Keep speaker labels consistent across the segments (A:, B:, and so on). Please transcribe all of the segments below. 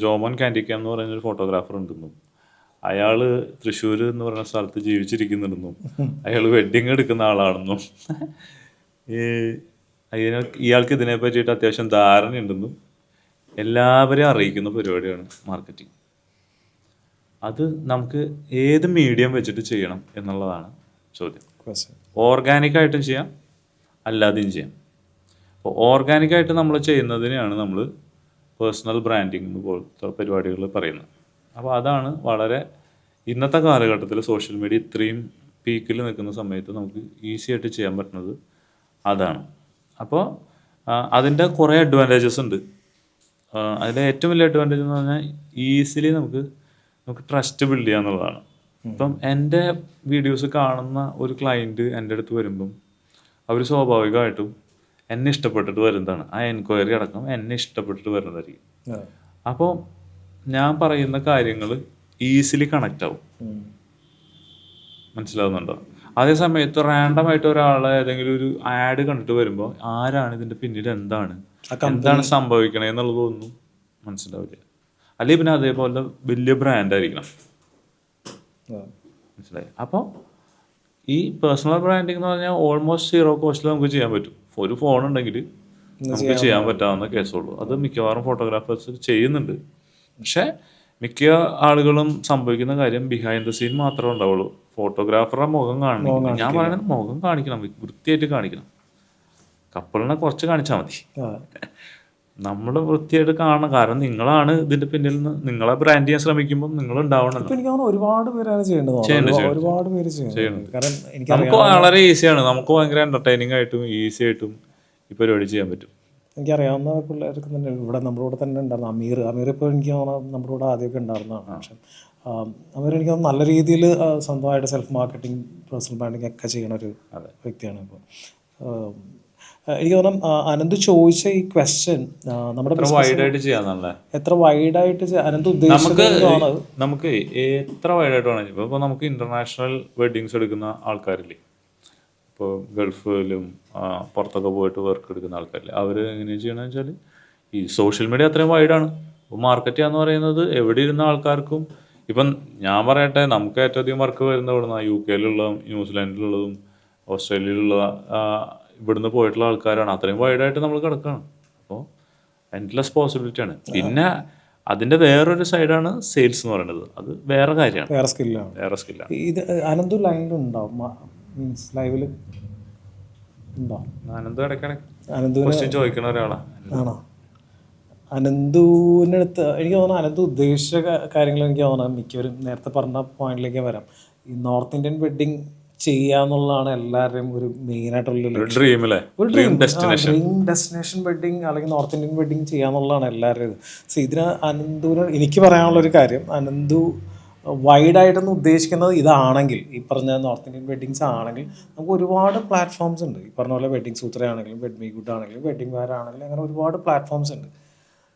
A: ജോമോൻ കാൻഡിക്ക എന്ന് പറയുന്നൊരു ഫോട്ടോഗ്രാഫർ ഉണ്ടെന്നും അയാൾ തൃശ്ശൂർ എന്ന് പറയുന്ന സ്ഥലത്ത് ജീവിച്ചിരിക്കുന്നുണ്ടെന്നും അയാൾ വെഡ്ഡിങ് എടുക്കുന്ന ആളാണെന്നും ഈ ഇയാൾക്ക് ഇതിനെ പറ്റിയിട്ട് അത്യാവശ്യം ധാരണയുണ്ടെന്നും എല്ലാവരെയും അറിയിക്കുന്ന പരിപാടിയാണ് മാർക്കറ്റിംഗ്. അത് നമുക്ക് ഏത് മീഡിയം വെച്ചിട്ട് ചെയ്യണം എന്നുള്ളതാണ് ചോദ്യം. ഓർഗാനിക്കായിട്ടും ചെയ്യാം, അല്ലാതെയും ചെയ്യാം. അപ്പോൾ ഓർഗാനിക്കായിട്ട് നമ്മൾ ചെയ്യുന്നതിനെയാണ് നമ്മൾ പേഴ്സണൽ ബ്രാൻഡിങ് പോലത്തെ പരിപാടികൾ പറയുന്നത്. അപ്പോൾ അതാണ് വളരെ ഇന്നത്തെ കാലഘട്ടത്തിൽ സോഷ്യൽ മീഡിയ ഇത്രയും പീക്കിൽ നിൽക്കുന്ന സമയത്ത് നമുക്ക് ഈസി ആയിട്ട് ചെയ്യാൻ പറ്റുന്നത് അതാണ്. അപ്പോൾ അതിൻ്റെ കുറേ അഡ്വാൻറ്റേജസ് ഉണ്ട്. അതിൻ്റെ ഏറ്റവും വലിയ അഡ്വാൻറ്റേജ് എന്ന് പറഞ്ഞാൽ ഈസിലി നമുക്ക് ട്രസ്റ്റ് ബിൽഡ് ചെയ്യുക എന്നുള്ളതാണ്. ഇപ്പം എൻ്റെ വീഡിയോസ് കാണുന്ന ഒരു ക്ലയൻറ്റ് എൻ്റെ അടുത്ത് വരുമ്പം അവർ സ്വാഭാവികമായിട്ടും എന്നെ ഇഷ്ടപ്പെട്ടിട്ട് വരുന്നതാണ്. ആ എൻക്വയറി അടക്കം എന്നെ ഇഷ്ടപ്പെട്ടിട്ട് വരുന്നതായിരിക്കും. അപ്പോൾ ഞാൻ പറയുന്ന കാര്യങ്ങൾ ഈസിലി കണക്റ്റ് ആവും. മനസ്സിലാവുന്നുണ്ടോ? അതേ സമയത്ത് റാൻഡമായിട്ട് ഒരാളെ ഏതെങ്കിലും ഒരു ആഡ് കണ്ടിട്ട് വരുമ്പോൾ ആരാണ് ഇതിൻ്റെ പിന്നിൽ എന്താണ് സംഭവിക്കണേ എന്നുള്ളതൊന്നും മനസ്സിലാവില്ല. അല്ലെങ്കിൽ പിന്നെ അതേപോലെ വലിയ ബ്രാൻഡായിരിക്കണം. മനസ്സിലായി? അപ്പോൾ ഈ പേഴ്സണൽ ബ്രാൻഡിങ് എന്ന് പറഞ്ഞാൽ ഓൾമോസ്റ്റ് സീറോ കോസ്റ്റിൽ നമുക്ക് ചെയ്യാൻ പറ്റും. ഒരു ഫോൺ ഉണ്ടെങ്കിൽ നമുക്ക് ചെയ്യാൻ പറ്റാവുന്ന കേസുള്ളൂ. അത് മിക്കവാറും ഫോട്ടോഗ്രാഫേഴ്സ് ചെയ്യുന്നുണ്ട്. പക്ഷേ മിക്ക ആളുകളും സംഭവിക്കുന്ന കാര്യം ബിഹൈൻഡ് ദ സീൻ മാത്രമേ ഉണ്ടാവുള്ളൂ. ഫോട്ടോഗ്രാഫറുടെ മുഖം കാണിക്കണം. ഞാൻ പറയുന്നത് മുഖം കാണിക്കണം, വൃത്തിയായിട്ട് കാണിക്കണം. കപ്പിളിനെ കുറച്ച് കാണിച്ചാൽ മതി. നമ്മൾ വൃത്തിയായിട്ട് കാണണം. കാരണം നിങ്ങളാണ് ഇതിന്റെ പിന്നിൽ നിന്ന് നിങ്ങളെ ബ്രാൻഡ് ചെയ്യാൻ ശ്രമിക്കുമ്പോൾ നിങ്ങൾ ഉണ്ടാവണം.
B: ഒരുപാട് പേരാണ്
A: നമുക്ക് വളരെ ഈസിയാണ്. നമുക്ക് ഭയങ്കര എന്റർടൈനിങ് ആയിട്ടും ഈസി ആയിട്ടും ഈ പരിപാടി ചെയ്യാൻ പറ്റും.
B: എനിക്കറിയാവുന്ന പിള്ളേർക്ക് തന്നെ ഇവിടെ നമ്മുടെ കൂടെ തന്നെ ഉണ്ടായിരുന്നു അമീർ ഇപ്പോൾ എനിക്ക് നമ്മുടെ കൂടെ ആദ്യമൊക്കെ ഉണ്ടായിരുന്നതാണ്. പക്ഷെ അവരെനിക്ക് നല്ല രീതിയിൽ സ്വന്തമായിട്ട് സെൽഫ് മാർക്കറ്റിംഗ് പേഴ്സണൽ ബ്രാൻഡിങ് ഒക്കെ ചെയ്യുന്ന ഒരു വ്യക്തിയാണ്. ഇപ്പോൾ എനിക്ക് തോന്നുന്നു അനന്ത് ചോദിച്ച ഈ ക്വസ്റ്റ്യൻ നമ്മുടെ എത്ര വൈഡായിട്ട് അനന്ത് ഉദ്ദേശിക്കുന്നത്
A: നമുക്ക് എത്ര വൈഡായിട്ട് വേണം. ഇപ്പോൾ നമുക്ക് ഇന്റർനാഷണൽ വെഡ്ഡിങ്സ് എടുക്കുന്ന ആൾക്കാരില്ലേ, ഇപ്പോൾ ഗൾഫിലും പുറത്തൊക്കെ പോയിട്ട് വർക്ക് എടുക്കുന്ന ആൾക്കാരില്ലേ, അവർ എങ്ങനെയാണ് ചെയ്യണമെന്ന് വെച്ചാൽ ഈ സോഷ്യൽ മീഡിയ അത്രയും വൈഡാണ്. ഇപ്പോൾ മാർക്കറ്റ് ചെയ്യാന്ന് പറയുന്നത് എവിടെ ഇരുന്ന ആൾക്കാർക്കും. ഇപ്പം ഞാൻ പറയട്ടെ, നമുക്ക് ഏറ്റവും അധികം വർക്ക് വരുന്ന ഇവിടുന്ന് UK ന്യൂസിലാൻഡിലുള്ളതും ഓസ്ട്രേലിയയിലുള്ള ഇവിടുന്ന് പോയിട്ടുള്ള ആൾക്കാരാണ്. അത്രയും വൈഡായിട്ട് നമ്മൾ കിടക്കുകയാണ്. അപ്പോൾ എൻഡ്ലെസ് പോസിബിലിറ്റിയാണ്. പിന്നെ അതിൻ്റെ വേറൊരു സൈഡാണ് സെയിൽസ് എന്ന് പറയുന്നത്. അത് വേറെ കാര്യമാണ്,
B: വേറെ സ്കില്ലാണ്. ഇത് അനന്തു ലൈനിലുണ്ടാവും, മീൻസ് ലൈവിൽ ഉണ്ടോ?
A: അനന്തു ഇടയ്ക്കിടയ്ക്ക് ചോദിക്കണ ഒരാളാണ്.
B: ആണോ? അനന്തുവിൻ്റെ അടുത്ത് എനിക്ക് തോന്നുന്നു അനന്തു ഉദ്ദേശിച്ച കാര്യങ്ങൾ എനിക്ക് തോന്നുന്നത് മിക്കവരും നേരത്തെ പറഞ്ഞ പോയിന്റിലേക്ക് വരാം. ഈ നോർത്ത് ഇന്ത്യൻ വെഡ്ഡിങ് ചെയ്യാന്നുള്ളതാണ് എല്ലാവരുടെയും ഒരു മെയിനായിട്ടുള്ള ഡ്രീം ഡെസ്റ്റിനേഷൻ വെഡ്ഡിങ് അല്ലെങ്കിൽ നോർത്ത് ഇന്ത്യൻ വെഡ്ഡിങ് ചെയ്യാന്നുള്ളതാണ് എല്ലാവരുടെയും. സോ ഇതിന് അനന്തുവിന് എനിക്ക് പറയാനുള്ളൊരു കാര്യം, അനന്തു വൈഡായിട്ടൊന്ന് ഉദ്ദേശിക്കുന്നത് ഇതാണെങ്കിൽ, ഈ പറഞ്ഞ നോർത്ത് ഇന്ത്യൻ വെഡ്ഡിങ്സ് ആണെങ്കിൽ നമുക്ക് ഒരുപാട് പ്ലാറ്റ്ഫോംസ് ഉണ്ട്. ഈ പറഞ്ഞ പോലെ വെഡ്ഡിങ് സൂത്ര ആണെങ്കിലും വെഡ്മി ഗുഡ് ആണെങ്കിലും വെഡ്ഡിങ് വെയർ ആണെങ്കിലും അങ്ങനെ ഒരുപാട് പ്ലാറ്റ്ഫോംസ് ഉണ്ട്.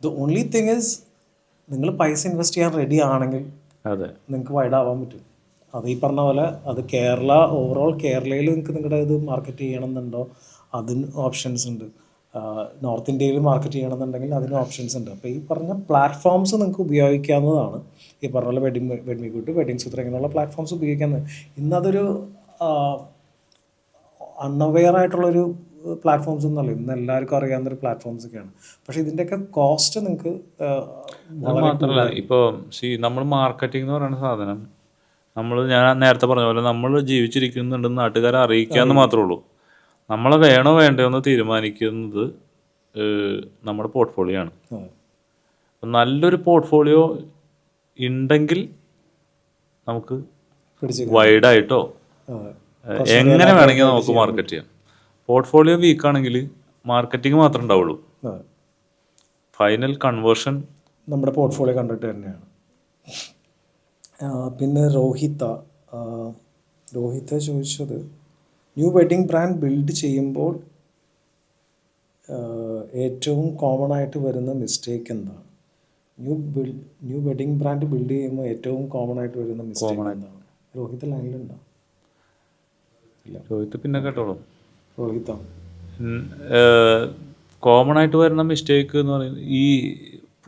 B: ദ ഓൺലി തിങ് ഈസ് നിങ്ങൾ പൈസ ഇൻവെസ്റ്റ് ചെയ്യാൻ റെഡി ആണെങ്കിൽ നിങ്ങൾക്ക് വൈഡാവാൻ പറ്റും. അത് ഈ പറഞ്ഞ പോലെ അത് ഓവറോൾ കേരളയിൽ നിങ്ങൾക്ക് നിങ്ങളുടെ ഇത് മാർക്കറ്റ് ചെയ്യണമെന്നുണ്ടോ അതിന് ഓപ്ഷൻസ് ഉണ്ട്. നോർത്ത് ഇന്ത്യയിൽ മാർക്കറ്റ് ചെയ്യണമെന്നുണ്ടെങ്കിൽ അതിന് ഓപ്ഷൻസ് ഉണ്ട്. അപ്പോൾ ഈ പറഞ്ഞ പ്ലാറ്റ്ഫോംസ് നിങ്ങൾക്ക് ഉപയോഗിക്കാവുന്നതാണ്. ഈ പറഞ്ഞ പോലെ വെഡ്മി ഗുഡ്, വെഡ്ഡിങ് സൂത്ര ഇങ്ങനെയുള്ള പ്ലാറ്റ്ഫോംസ് ഉപയോഗിക്കുന്നത്. ഇന്നതൊരു അൺഅവെയർ ആയിട്ടുള്ളൊരു പ്ലാറ്റ്ഫോംസ് ഒന്നുമല്ല, ഇന്ന് എല്ലാവർക്കും അറിയാവുന്നൊരു പ്ലാറ്റ്ഫോംസ് ഒക്കെയാണ്. പക്ഷേ ഇതിൻ്റെയൊക്കെ കോസ്റ്റ് നിങ്ങൾക്ക്
A: മാത്രമല്ല, ഇപ്പോൾ നമ്മൾ മാർക്കറ്റിംഗ് എന്ന് പറയുന്ന സാധനം ഞാൻ നേരത്തെ പറഞ്ഞ പോലെ നമ്മൾ ജീവിച്ചിരിക്കുന്നുണ്ടെന്ന് നാട്ടുകാരെ അറിയിക്കുക എന്ന് മാത്രമേ ഉള്ളൂ. നമ്മളെ വേണോ വേണ്ടയോ എന്ന് തീരുമാനിക്കുന്നത് നമ്മുടെ പോർട്ട്ഫോളിയോ ആണ്. നല്ലൊരു പോർട്ട്ഫോളിയോ ഉണ്ടെങ്കിൽ നമുക്ക് വൈഡായിട്ടോ എങ്ങനെ വേണമെങ്കിൽ നമുക്ക് മാർക്കറ്റ് ചെയ്യാം. പോർട്ട്ഫോളിയോ വീക്കാണെങ്കിൽ മാർക്കറ്റിംഗ് മാത്രമേ ഉണ്ടാവുള്ളൂ. ഫൈനൽ കൺവേർഷൻ
B: നമ്മുടെ പോർട്ട്ഫോളിയോ കണ്ടിട്ട് തന്നെയാണ്. പിന്നെ രോഹിത ചോദിച്ചത് ന്യൂ വെഡ്ഡിങ് ബ്രാൻഡ് ബിൽഡ് ചെയ്യുമ്പോൾ ഏറ്റവും കോമൺ ആയിട്ട് വരുന്ന മിസ്റ്റേക്ക് എന്താണ്? ന്യൂ വെഡ്ഡിങ് ബ്രാൻഡ് ബിൽഡ് ചെയ്യുമ്പോൾ ഏറ്റവും കോമൺ ആയിട്ട് വരുന്ന മിസ്റ്റേക്ക് എന്താണ്? രോഹിത് ലൈനിലുണ്ടോ?
A: രോഹിത് പിന്നെ കേട്ടോളൂ.
B: രോഹിത
A: കോമൺ ആയിട്ട് വരുന്ന മിസ്റ്റേക്ക് എന്ന് പറയുന്നത് ഈ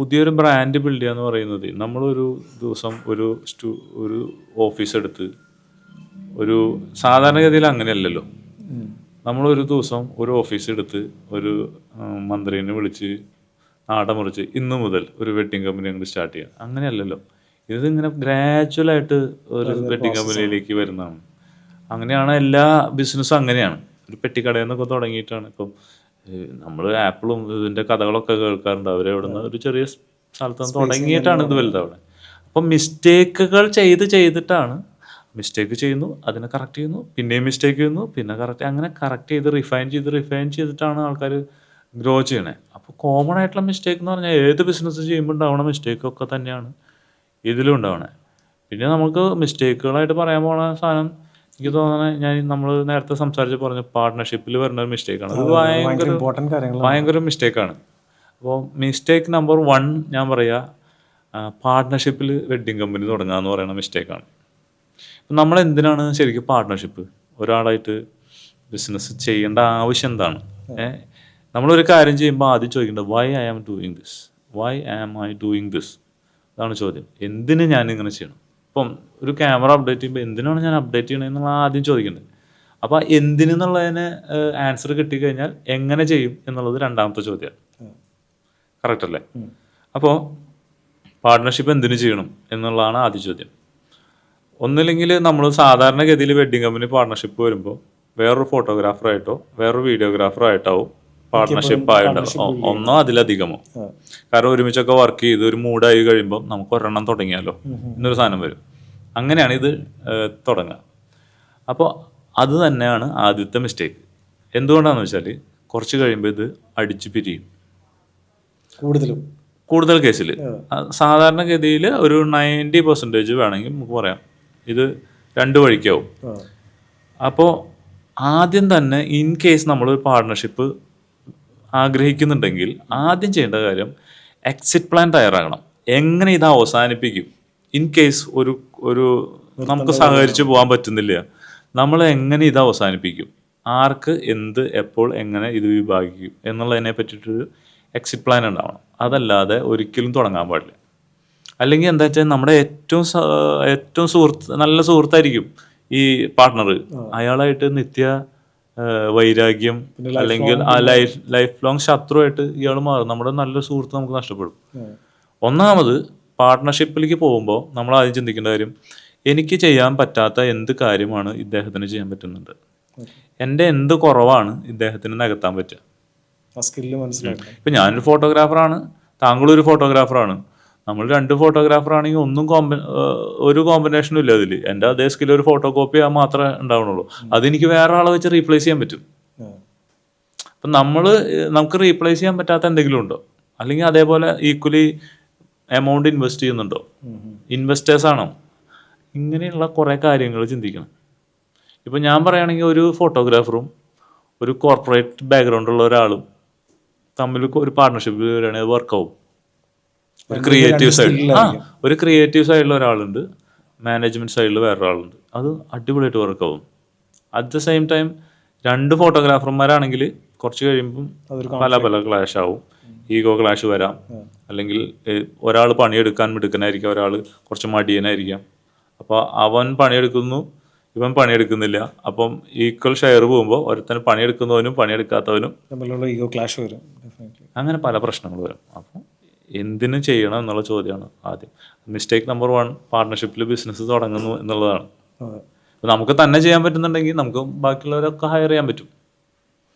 A: പുതിയൊരു ബ്രാൻഡ് ബിൽഡ് ചെയ്യുക എന്ന് പറയുന്നത് നമ്മളൊരു ദിവസം ഒരു ഓഫീസ് എടുത്ത് ഒരു സാധാരണഗതിയിൽ അങ്ങനെയല്ലല്ലോ. നമ്മളൊരു ദിവസം ഒരു ഓഫീസ് എടുത്ത് ഒരു മന്ത്രിനെ വിളിച്ച് നാടമുറിച്ച് ഇന്നു മുതൽ ഒരു വെഡ്ഡിങ് കമ്പനി അങ്ങോട്ട് സ്റ്റാർട്ട് ചെയ്യുക, അങ്ങനെയല്ലല്ലോ. ഇതിങ്ങനെ ഗ്രാജുവലായിട്ട് ഒരു വെഡ്ഡിങ് കമ്പനിയിലേക്ക് വരുന്നതാണ്. അങ്ങനെയാണ് എല്ലാ ബിസിനസ്സും. അങ്ങനെയാണ്. ഒരു പെട്ടിക്കടയിൽ നിന്നൊക്കെ തുടങ്ങിയിട്ടാണ്. ഇപ്പം നമ്മൾ ആപ്പിളും ഇതിൻ്റെ കഥകളൊക്കെ കേൾക്കാറുണ്ട്. അവരെവിടെ നിന്ന് ഒരു ചെറിയ സ്ഥലത്ത് നിന്ന് തുടങ്ങിയിട്ടാണ് ഇത് വലുതാവുന്നത്. അപ്പം മിസ്റ്റേക്കുകൾ ചെയ്തിട്ടാണ്. മിസ്റ്റേക്ക് ചെയ്യുന്നു, അതിനെ കറക്റ്റ് ചെയ്യുന്നു, പിന്നെയും മിസ്റ്റേക്ക് ചെയ്യുന്നു, പിന്നെ കറക്റ്റ്, അങ്ങനെ കറക്റ്റ് ചെയ്ത് റിഫൈൻ ചെയ്തിട്ടാണ് ആൾക്കാർ ഗ്രോ ചെയ്യണേ. അപ്പോൾ കോമൺ ആയിട്ടുള്ള മിസ്റ്റേക്ക് എന്ന് പറഞ്ഞാൽ ഏത് ബിസിനസ് ചെയ്യുമ്പോൾ ഉണ്ടാവണ മിസ്റ്റേക്കൊക്കെ തന്നെയാണ് ഇതിലും ഉണ്ടാവണേ. പിന്നെ നമുക്ക് മിസ്റ്റേക്കുകളായിട്ട് പറയാൻ പോണ സാധനം എനിക്ക് തോന്നുന്നത് നമ്മൾ നേരത്തെ പറഞ്ഞ പാർട്ട്ണർഷിപ്പിൽ വരുന്ന ഒരു മിസ്റ്റേക്കാണ്. അത് ഭയങ്കര മിസ്റ്റേക്കാണ്. അപ്പോൾ മിസ്റ്റേക്ക് നമ്പർ 1 ഞാൻ പറയുക, പാർട്ട്ണർഷിപ്പിൽ വെഡ്ഡിങ് കമ്പനി തുടങ്ങുക എന്ന് പറയുന്ന മിസ്റ്റേക്കാണ്. നമ്മൾ എന്തിനാണ് ശരിക്കും പാർട്ട്ണർഷിപ്പ്? ഒരാളായിട്ട് ബിസിനസ് ചെയ്യേണ്ട ആവശ്യം എന്താണ്? നമ്മളൊരു കാര്യം ചെയ്യുമ്പോൾ ആദ്യം ചോദിക്കേണ്ടത് why I am doing this അതാണ് ചോദ്യം. എന്തിന് ഞാൻ ഇങ്ങനെ ചെയ്യണം? ഇപ്പം ഒരു ക്യാമറ അപ്ഡേറ്റ് ചെയ്യുമ്പോൾ എന്തിനാണ് ഞാൻ അപ്ഡേറ്റ് ചെയ്യണമെന്നുള്ള ആദ്യം ചോദിക്കേണ്ടത്. അപ്പോൾ എന്തിനെന്നുള്ളതിന് ആൻസർ കിട്ടിക്കഴിഞ്ഞാൽ എങ്ങനെ ചെയ്യും എന്നുള്ളത് രണ്ടാമത്തെ ചോദ്യമാണ്. കറക്റ്റ് അല്ലേ? അപ്പോൾ പാർട്ട്ണർഷിപ്പ് എന്തിനു ചെയ്യണം എന്നുള്ളതാണ് ആദ്യ ചോദ്യം. ഒന്നില്ലെങ്കിൽ നമ്മൾ സാധാരണഗതിയിൽ വെഡ്ഡിങ് കമ്പനി പാർട്ട്ണർഷിപ്പ് വരുമ്പോൾ വേറൊരു ഫോട്ടോഗ്രാഫറായിട്ടോ വേറൊരു വീഡിയോഗ്രാഫറായിട്ടാവും പാർട്ട്ണർഷിപ്പ് ആയിട്ടുണ്ടാവും, ഒന്നോ അതിലധികമോ. കാരണം ഒരുമിച്ചൊക്കെ വർക്ക് ചെയ്ത് ഒരു മൂഡായി കഴിയുമ്പോൾ നമുക്ക് ഒരെണ്ണം തുടങ്ങിയാലോ എന്നൊരു സാധനം വരും. അങ്ങനെയാണ് ഇത് തുടങ്ങുക. അപ്പോൾ അത് തന്നെയാണ് ആദ്യത്തെ മിസ്റ്റേക്ക്. എന്തുകൊണ്ടാണെന്ന് വെച്ചാൽ കുറച്ച് കഴിയുമ്പോൾ ഇത് അടിച്ചു പിരിയും. കൂടുതൽ കേസിൽ സാധാരണഗതിയിൽ ഒരു 90% വേണമെങ്കിൽ നമുക്ക് പറയാം ഇത് 2 വഴിക്കാവും. അപ്പോൾ ആദ്യം തന്നെ ഇൻ കേസ് നമ്മളൊരു പാർട്ട്ണർഷിപ്പ് ആഗ്രഹിക്കുന്നുണ്ടെങ്കിൽ ആദ്യം ചെയ്യേണ്ട കാര്യം എക്സിറ്റ് പ്ലാൻ തയ്യാറാകണം. എങ്ങനെ ഇത് അവസാനിപ്പിക്കും? ഇൻ കേസ് ഒരു നമുക്ക് സഹകരിച്ച് പോകാൻ പറ്റുന്നില്ല, നമ്മൾ എങ്ങനെ ഇത് അവസാനിപ്പിക്കും, ആർക്ക് എന്ത് എപ്പോൾ എങ്ങനെ ഇത് വിഭാഗിക്കും എന്നുള്ളതിനെ പറ്റിയിട്ടൊരു എക്സിറ്റ് പ്ലാൻ ഉണ്ടാവണം. അതല്ലാതെ ഒരിക്കലും തുടങ്ങാൻ പാടില്ല. അല്ലെങ്കിൽ എന്താ വെച്ചാൽ നമ്മുടെ ഏറ്റവും നല്ല സുഹൃത്തായിരിക്കും ഈ പാർട്ട്ണർ. അയാളായിട്ട് നിത്യ വൈരാഗ്യം അല്ലെങ്കിൽ ആ ലൈഫ് ലോങ് ശത്രുവായിട്ട് ഇയാൾ മാറും. നമ്മുടെ നല്ലൊരു സുഹൃത്ത് നമുക്ക് നഷ്ടപ്പെടും. ഒന്നാമത് പാർട്ട്ണർഷിപ്പിലേക്ക് പോകുമ്പോൾ നമ്മൾ ആദ്യം ചിന്തിക്കേണ്ട കാര്യം, എനിക്ക് ചെയ്യാൻ പറ്റാത്ത എന്ത് കാര്യമാണ് ഇദ്ദേഹത്തിന് ചെയ്യാൻ പറ്റുന്നുണ്ട്, എൻ്റെ എന്ത് കുറവാണ് ഇദ്ദേഹത്തിന് നികത്താൻ പറ്റുക. ഇപ്പം ഞാനൊരു ഫോട്ടോഗ്രാഫറാണ്, താങ്കളൊരു ഫോട്ടോഗ്രാഫറാണ്, നമ്മൾ 2 ഫോട്ടോഗ്രാഫറാണെങ്കിൽ ഒരു കോമ്പിനേഷനും ഇല്ല അതിൽ. എൻ്റെ അതേ സ്കിൽ ഒരു ഫോട്ടോ കോപ്പി മാത്രമേ ഉണ്ടാവണുള്ളൂ. അതെനിക്ക് വേറെ ആളെ വെച്ച് റീപ്ലേസ് ചെയ്യാൻ പറ്റും. അപ്പം നമുക്ക് റീപ്ലേസ് ചെയ്യാൻ പറ്റാത്ത എന്തെങ്കിലും ഉണ്ടോ? അല്ലെങ്കിൽ അതേപോലെ ഈക്വലി എമൗണ്ട് ഇൻവെസ്റ്റ് ചെയ്യുന്നുണ്ടോ? ഇൻവെസ്റ്റേഴ്സ് ആണോ? ഇങ്ങനെയുള്ള കുറേ കാര്യങ്ങൾ ചിന്തിക്കണം. ഇപ്പം ഞാൻ പറയുകയാണെങ്കിൽ ഒരു ഫോട്ടോഗ്രാഫറും ഒരു കോർപ്പറേറ്റ് ബാക്ക്ഗ്രൗണ്ടുള്ള ഒരാളും തമ്മിൽ ഒരു പാർട്ട്ണർഷിപ്പ് വരികയാണെങ്കിൽ അത് വർക്കാവും. ഒരു ക്രിയേറ്റീവ് സൈഡിൽ ഒരാളുണ്ട്, മാനേജ്മെൻറ്റ് സൈഡിൽ വേറൊരാളുണ്ട്. അത് അടിപൊളിയായിട്ട് വർക്കാവും. അറ്റ് ദ സെയിം ടൈം 2 ഫോട്ടോഗ്രാഫർമാരാണെങ്കിൽ കുറച്ച് കഴിയുമ്പം പല ക്ലാഷ് ആവും, ഈഗോ ക്ലാഷ് വരാം. അല്ലെങ്കിൽ ഒരാൾ പണിയെടുക്കാൻ മിടുക്കനായിരിക്കാം, ഒരാൾ കുറച്ച് മടിയനായിരിക്കാം. അപ്പോൾ അവൻ പണിയെടുക്കുന്നു, ഇവൻ പണിയെടുക്കുന്നില്ല. അപ്പം ഈക്വൽ ഷെയർ പോകുമ്പോൾ ഒരുത്തന് പണിയെടുക്കുന്നവനും പണിയെടുക്കാത്തവനും
B: ഈഗോ ക്ലാഷ് വരും.
A: അങ്ങനെ പല പ്രശ്നങ്ങൾ വരും. അപ്പം എന്തിനു ചെയ്യണം എന്നുള്ള ചോദ്യമാണ് ആദ്യം. മിസ്റ്റേക്ക് നമ്പർ 1 പാർട്ട്ണർഷിപ്പിൽ ബിസിനസ് തുടങ്ങുന്നു എന്നുള്ളതാണ്. നമുക്ക് തന്നെ ചെയ്യാൻ പറ്റുന്നുണ്ടെങ്കിൽ നമുക്ക് ബാക്കിയുള്ളവരൊക്കെ ഹയർ ചെയ്യാൻ പറ്റും.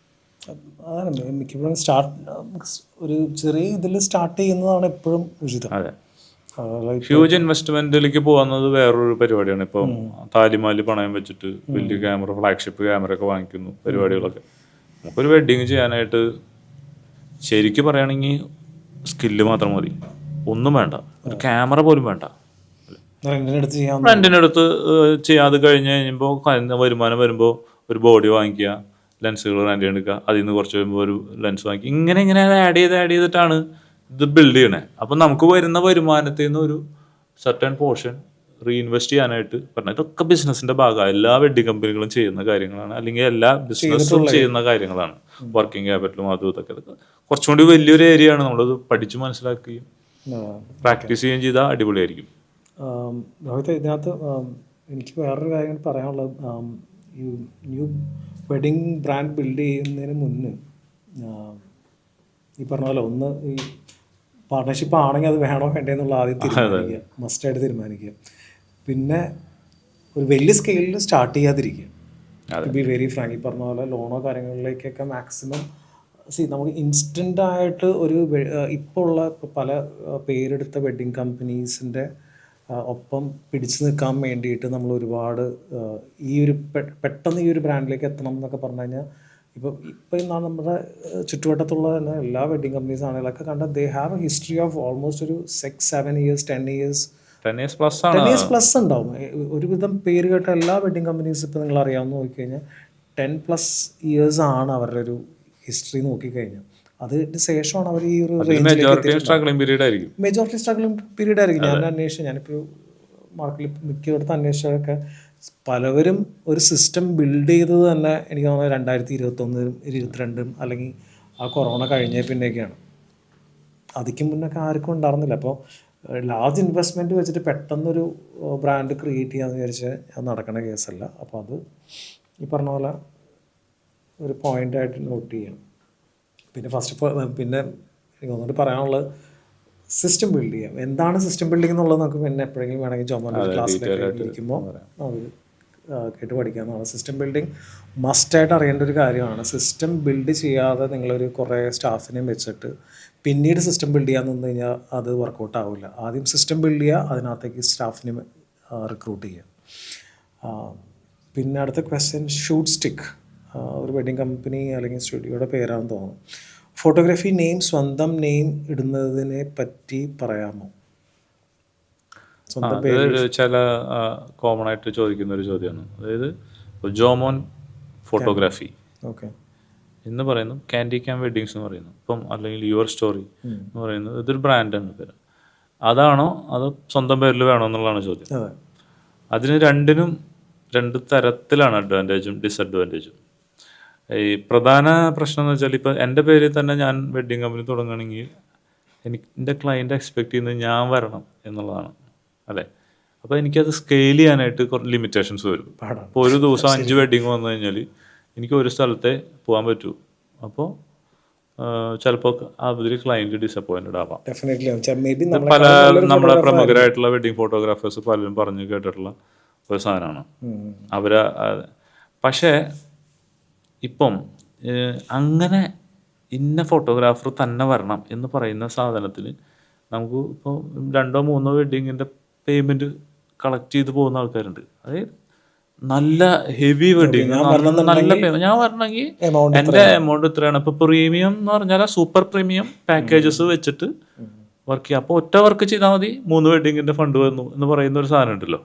B: അതാണ് മിക്കപ്പോഴും ഒരു ചെറിയ ഇതിൽ സ്റ്റാർട്ട് ചെയ്യുന്നതാണ് എപ്പോഴും ഉചിതം.
A: അതെ, ഹ്യൂജ് ഇൻവെസ്റ്റ്മെന്റിലേക്ക് പോകുന്നത് വേറൊരു പരിപാടിയാണ്. ഇപ്പം താലിമാലി പണയം വെച്ചിട്ട് വലിയ ക്യാമറ, ഫ്ലാഗ്ഷിപ്പ് ക്യാമറ ഒക്കെ വാങ്ങിക്കുന്നു പരിപാടികളൊക്കെ. നമുക്കൊരു വെഡ്ഡിങ് ചെയ്യാനായിട്ട് ശരിക്കും പറയുകയാണെങ്കിൽ സ്കില്ല് മാത്രം മതി, ഒന്നും വേണ്ട, ഒരു ക്യാമറ പോലും വേണ്ട. റെന്റിനടുത്ത് ചെയ്യാതെ കഴിഞ്ഞ് കഴിയുമ്പോൾ വരുമാനം വരുമ്പോൾ ഒരു ബോഡി വാങ്ങിക്കുക, ലെൻസുകൾ റെന്റ് എടുക്കുക, അതിൽ നിന്ന് കുറച്ച് വരുമ്പോൾ ഒരു ലെൻസ് വാങ്ങിക്കുക. ഇങ്ങനെ ആഡ് ചെയ്തിട്ടാണ് ഇത് ബിൽഡ് ചെയ്യണേ. അപ്പം നമുക്ക് വരുന്ന വരുമാനത്തിൽ നിന്ന് ഒരു സർട്ടൻ പോർഷൻ റീഇൻവെസ്റ്റ് ചെയ്യാനായിട്ട് പറഞ്ഞാൽ ഇതൊക്കെ ബിസിനസിന്റെ ഭാഗമാണ്. എല്ലാ വെഡ്ഡിങ് കമ്പനികളും ചെയ്യുന്ന കാര്യങ്ങളാണ്, അല്ലെങ്കിൽ എല്ലാ ബിസിനസ്സും ചെയ്യുന്ന കാര്യങ്ങളാണ്. വർക്കിംഗ് ക്യാപിറ്റലും അതും ഇതൊക്കെ കുറച്ചും കൂടി വലിയൊരു ഏരിയ ആണ്. നമ്മളത് പഠിച്ച് മനസ്സിലാക്കുകയും പ്രാക്ടീസ് ചെയ്യുകയും ചെയ്താൽ അടിപൊളിയായിരിക്കും.
B: രോഹിത്, ഇതിനകത്ത് എനിക്ക് വേറൊരു കാര്യം പറയാനുള്ളത്, ഈ ന്യൂ വെഡിങ് ബ്രാൻഡ് ബിൽഡ് ചെയ്യുന്നതിന് മുന്നേ ഈ പറഞ്ഞ പോലെ ഒന്ന് ഈ പാർട്ട്ണർഷിപ്പ് ആണെങ്കിൽ അത് വേണോ വേണ്ടേ എന്നുള്ള ആദ്യം തീരുമാനിക്കുക, മസ്റ്റായിട്ട് തീരുമാനിക്കുക. പിന്നെ ഒരു വലിയ സ്കെയിലിൽ സ്റ്റാർട്ട് ചെയ്യാതിരിക്കുക. ടു ബി വെരി ഫ്രാങ്ക്, ഈ പറഞ്ഞ പോലെ ലോണോ കാര്യങ്ങളിലേക്കൊക്കെ മാക്സിമം നമുക്ക് ഇൻസ്റ്റൻ്റ് ആയിട്ട് ഒരു ഇപ്പോൾ ഉള്ള പല പേരെടുത്ത വെഡ്ഡിങ് കമ്പനീസിൻ്റെ ഒപ്പം പിടിച്ചു നിൽക്കാൻ വേണ്ടിയിട്ട് നമ്മൾ ഒരുപാട് ഈ ഒരു പെട്ടെന്ന് ഈ ഒരു ബ്രാൻഡിലേക്ക് എത്തണം എന്നൊക്കെ പറഞ്ഞു കഴിഞ്ഞാൽ ഇപ്പം നമ്മുടെ ചുറ്റുവട്ടത്തുള്ള തന്നെ എല്ലാ വെഡ്ഡിങ് കമ്പനീസ് ആണെങ്കിലൊക്കെ കണ്ടാൽ they have A history of almost ഒരു 6-7 years 10 years പ്ലസ് ഉണ്ടാവും. ഒരുവിധം പേര് കേട്ട എല്ലാ വെഡ്ഡിങ് കമ്പനീസ് ഇപ്പോൾ നിങ്ങൾ അറിയാമെന്ന് നോക്കിക്കഴിഞ്ഞാൽ 10+ years ആണ് അവരുടെ ഒരു ഹിസ്റ്ററി നോക്കിക്കഴിഞ്ഞാൽ. അതിന് ശേഷമാണ് അവർ ഈ ഒരു
A: മെജോറിറ്റി സ്ട്രഗ്ലിംഗ് പീരീഡ്
B: ആയിരിക്കും. ഞാൻ അന്വേഷിച്ചു, ഞാനിപ്പോൾ മാർക്കറ്റിൽ മിക്കയിടത്ത് അന്വേഷിച്ചതൊക്കെ പലവരും ഒരു സിസ്റ്റം ബിൽഡ് ചെയ്തത് തന്നെ എനിക്ക് തോന്നുന്നത് 2021, 2022 അല്ലെങ്കിൽ ആ കൊറോണ കഴിഞ്ഞ പിന്നെയൊക്കെയാണ്. അതിക്ക് മുന്നൊക്കെ ആർക്കും ഉണ്ടായിരുന്നില്ല. അപ്പോൾ ലാർജ് ഇൻവെസ്റ്റ്മെൻറ്റ് വെച്ചിട്ട് പെട്ടെന്നൊരു ബ്രാൻഡ് ക്രിയേറ്റ് ചെയ്യാമെന്ന് വിചാരിച്ചാൽ അത് നടക്കുന്ന കേസല്ല. അപ്പോൾ അത് ഈ പറഞ്ഞ പോലെ ഒരു പോയിൻ്റായിട്ട് നോട്ട് ചെയ്യണം. പിന്നെ പിന്നെ എനിക്ക് തോന്നിട്ട് പറയാനുള്ളത് സിസ്റ്റം ബിൽഡ് ചെയ്യാം. എന്താണ് സിസ്റ്റം ബിൽഡിംഗ് എന്നുള്ളത് നമുക്ക് പിന്നെ എപ്പോഴെങ്കിലും വേണമെങ്കിൽ ജോമോൻ്റെ ക്ലാസ്സിലൊക്കെ ഇരിക്കുമ്പോൾ അത് കേട്ട് പഠിക്കാവുന്നതാണ്. സിസ്റ്റം ബിൽഡിംഗ് മസ്റ്റായിട്ട് അറിയേണ്ട ഒരു കാര്യമാണ്. സിസ്റ്റം ബിൽഡ് ചെയ്യാതെ നിങ്ങളൊരു കുറേ സ്റ്റാഫിനെയും വെച്ചിട്ട് പിന്നീട് സിസ്റ്റം ബിൽഡ് ചെയ്യാൻ നിന്ന് കഴിഞ്ഞാൽ അത് വർക്കൗട്ട് ആവില്ല. ആദ്യം സിസ്റ്റം ബിൽഡ് ചെയ്യുക, അതിനകത്തേക്ക് സ്റ്റാഫിനെ റിക്രൂട്ട് ചെയ്യുക. പിന്നെ അടുത്ത ക്വസ്റ്റ്യൻ, ഷൂട്ട് സ്റ്റിക്ക് ഒരു വെഡ്ഡിങ് കമ്പനി അല്ലെങ്കിൽ സ്റ്റുഡിയോയുടെ പേരാണെന്ന് തോന്നുന്നു. ഫോട്ടോഗ്രാഫി നെയിം, സ്വന്തം നെയിം ഇടുന്നതിനെ പറ്റി പറയാമോ?
A: സ്വന്തം പേര് ചില കോമൺ ആയിട്ട് ചോദിക്കുന്ന ഒരു ചോദ്യമാണ്. അതായത് ജോമോൻ ഫോട്ടോഗ്രാഫി എന്ന് പറയുന്നു, കാൻഡി ക്യാം വെഡ്ഡിങ്സ് എന്ന് പറയുന്നു, ഇപ്പം അല്ലെങ്കിൽ യുവർ സ്റ്റോറി എന്ന് പറയുന്നത് ഇതൊരു ബ്രാൻഡാണ് പേര്. അതാണോ അതോ സ്വന്തം പേരിൽ വേണോ എന്നുള്ളതാണ് ചോദ്യം. അതിന് രണ്ടിനും 2 തരത്തിലാണ് അഡ്വാൻറ്റേജും ഡിസഡ്വാൻറ്റേജും. ഈ പ്രധാന പ്രശ്നം എന്ന് വെച്ചാൽ ഇപ്പം എൻ്റെ പേരിൽ തന്നെ ഞാൻ വെഡ്ഡിങ് കമ്പനി തുടങ്ങുകയാണെങ്കിൽ എൻ്റെ ക്ലയൻറ്റ് എക്സ്പെക്ട് ചെയ്യുന്നത് ഞാൻ വരണം എന്നുള്ളതാണ്, അല്ലേ? അപ്പോൾ എനിക്കത് സ്കെയിൽ ചെയ്യാനായിട്ട് കുറച്ച് ലിമിറ്റേഷൻസ് വരും. ഇപ്പോൾ ഒരു ദിവസം 5 വെഡ്ഡിങ് വന്നു കഴിഞ്ഞാൽ എനിക്ക് ഒരു സ്ഥലത്തെ പോകാൻ പറ്റൂ. അപ്പോൾ ചിലപ്പോൾ അതിൽ ക്ലയൻറ്റ് ഡിസപ്പോയിൻറ്റഡ് ആവാം. പല നമ്മുടെ പ്രമുഖരായിട്ടുള്ള വെഡ്ഡിങ് ഫോട്ടോഗ്രാഫേഴ്സ് പലരും പറഞ്ഞു കേട്ടിട്ടുള്ള ഒരു സാധനമാണ് അവര്. പക്ഷേ ഇപ്പം അങ്ങനെ ഇന്ന ഫോട്ടോഗ്രാഫർ തന്നെ വരണം എന്ന് പറയുന്ന സാധനത്തിൽ നമുക്ക് ഇപ്പോൾ 2-3 വെഡ്ഡിങ്ങിൻ്റെ പേയ്മെൻറ്റ് കളക്ട് ചെയ്ത് പോകുന്ന ആൾക്കാരുണ്ട്. അതായത് നല്ല ഹെവി വെഡ്ഡിങ്, നല്ല പേയ്മെൻറ്റ്, ഞാൻ വരണമെങ്കിൽ എൻ്റെ എമൗണ്ട് ഇത്രയാണ്. ഇപ്പോൾ പ്രീമിയം എന്ന് പറഞ്ഞാൽ സൂപ്പർ പ്രീമിയം പാക്കേജസ് വെച്ചിട്ട് വർക്ക് ചെയ്യാം. അപ്പോൾ ഒറ്റ വർക്ക് ചെയ്താൽ മതി, 3 വെഡ്ഡിങ്ങിൻ്റെ ഫണ്ട് വന്നു എന്ന് പറയുന്ന ഒരു സാധനം ഉണ്ടല്ലോ,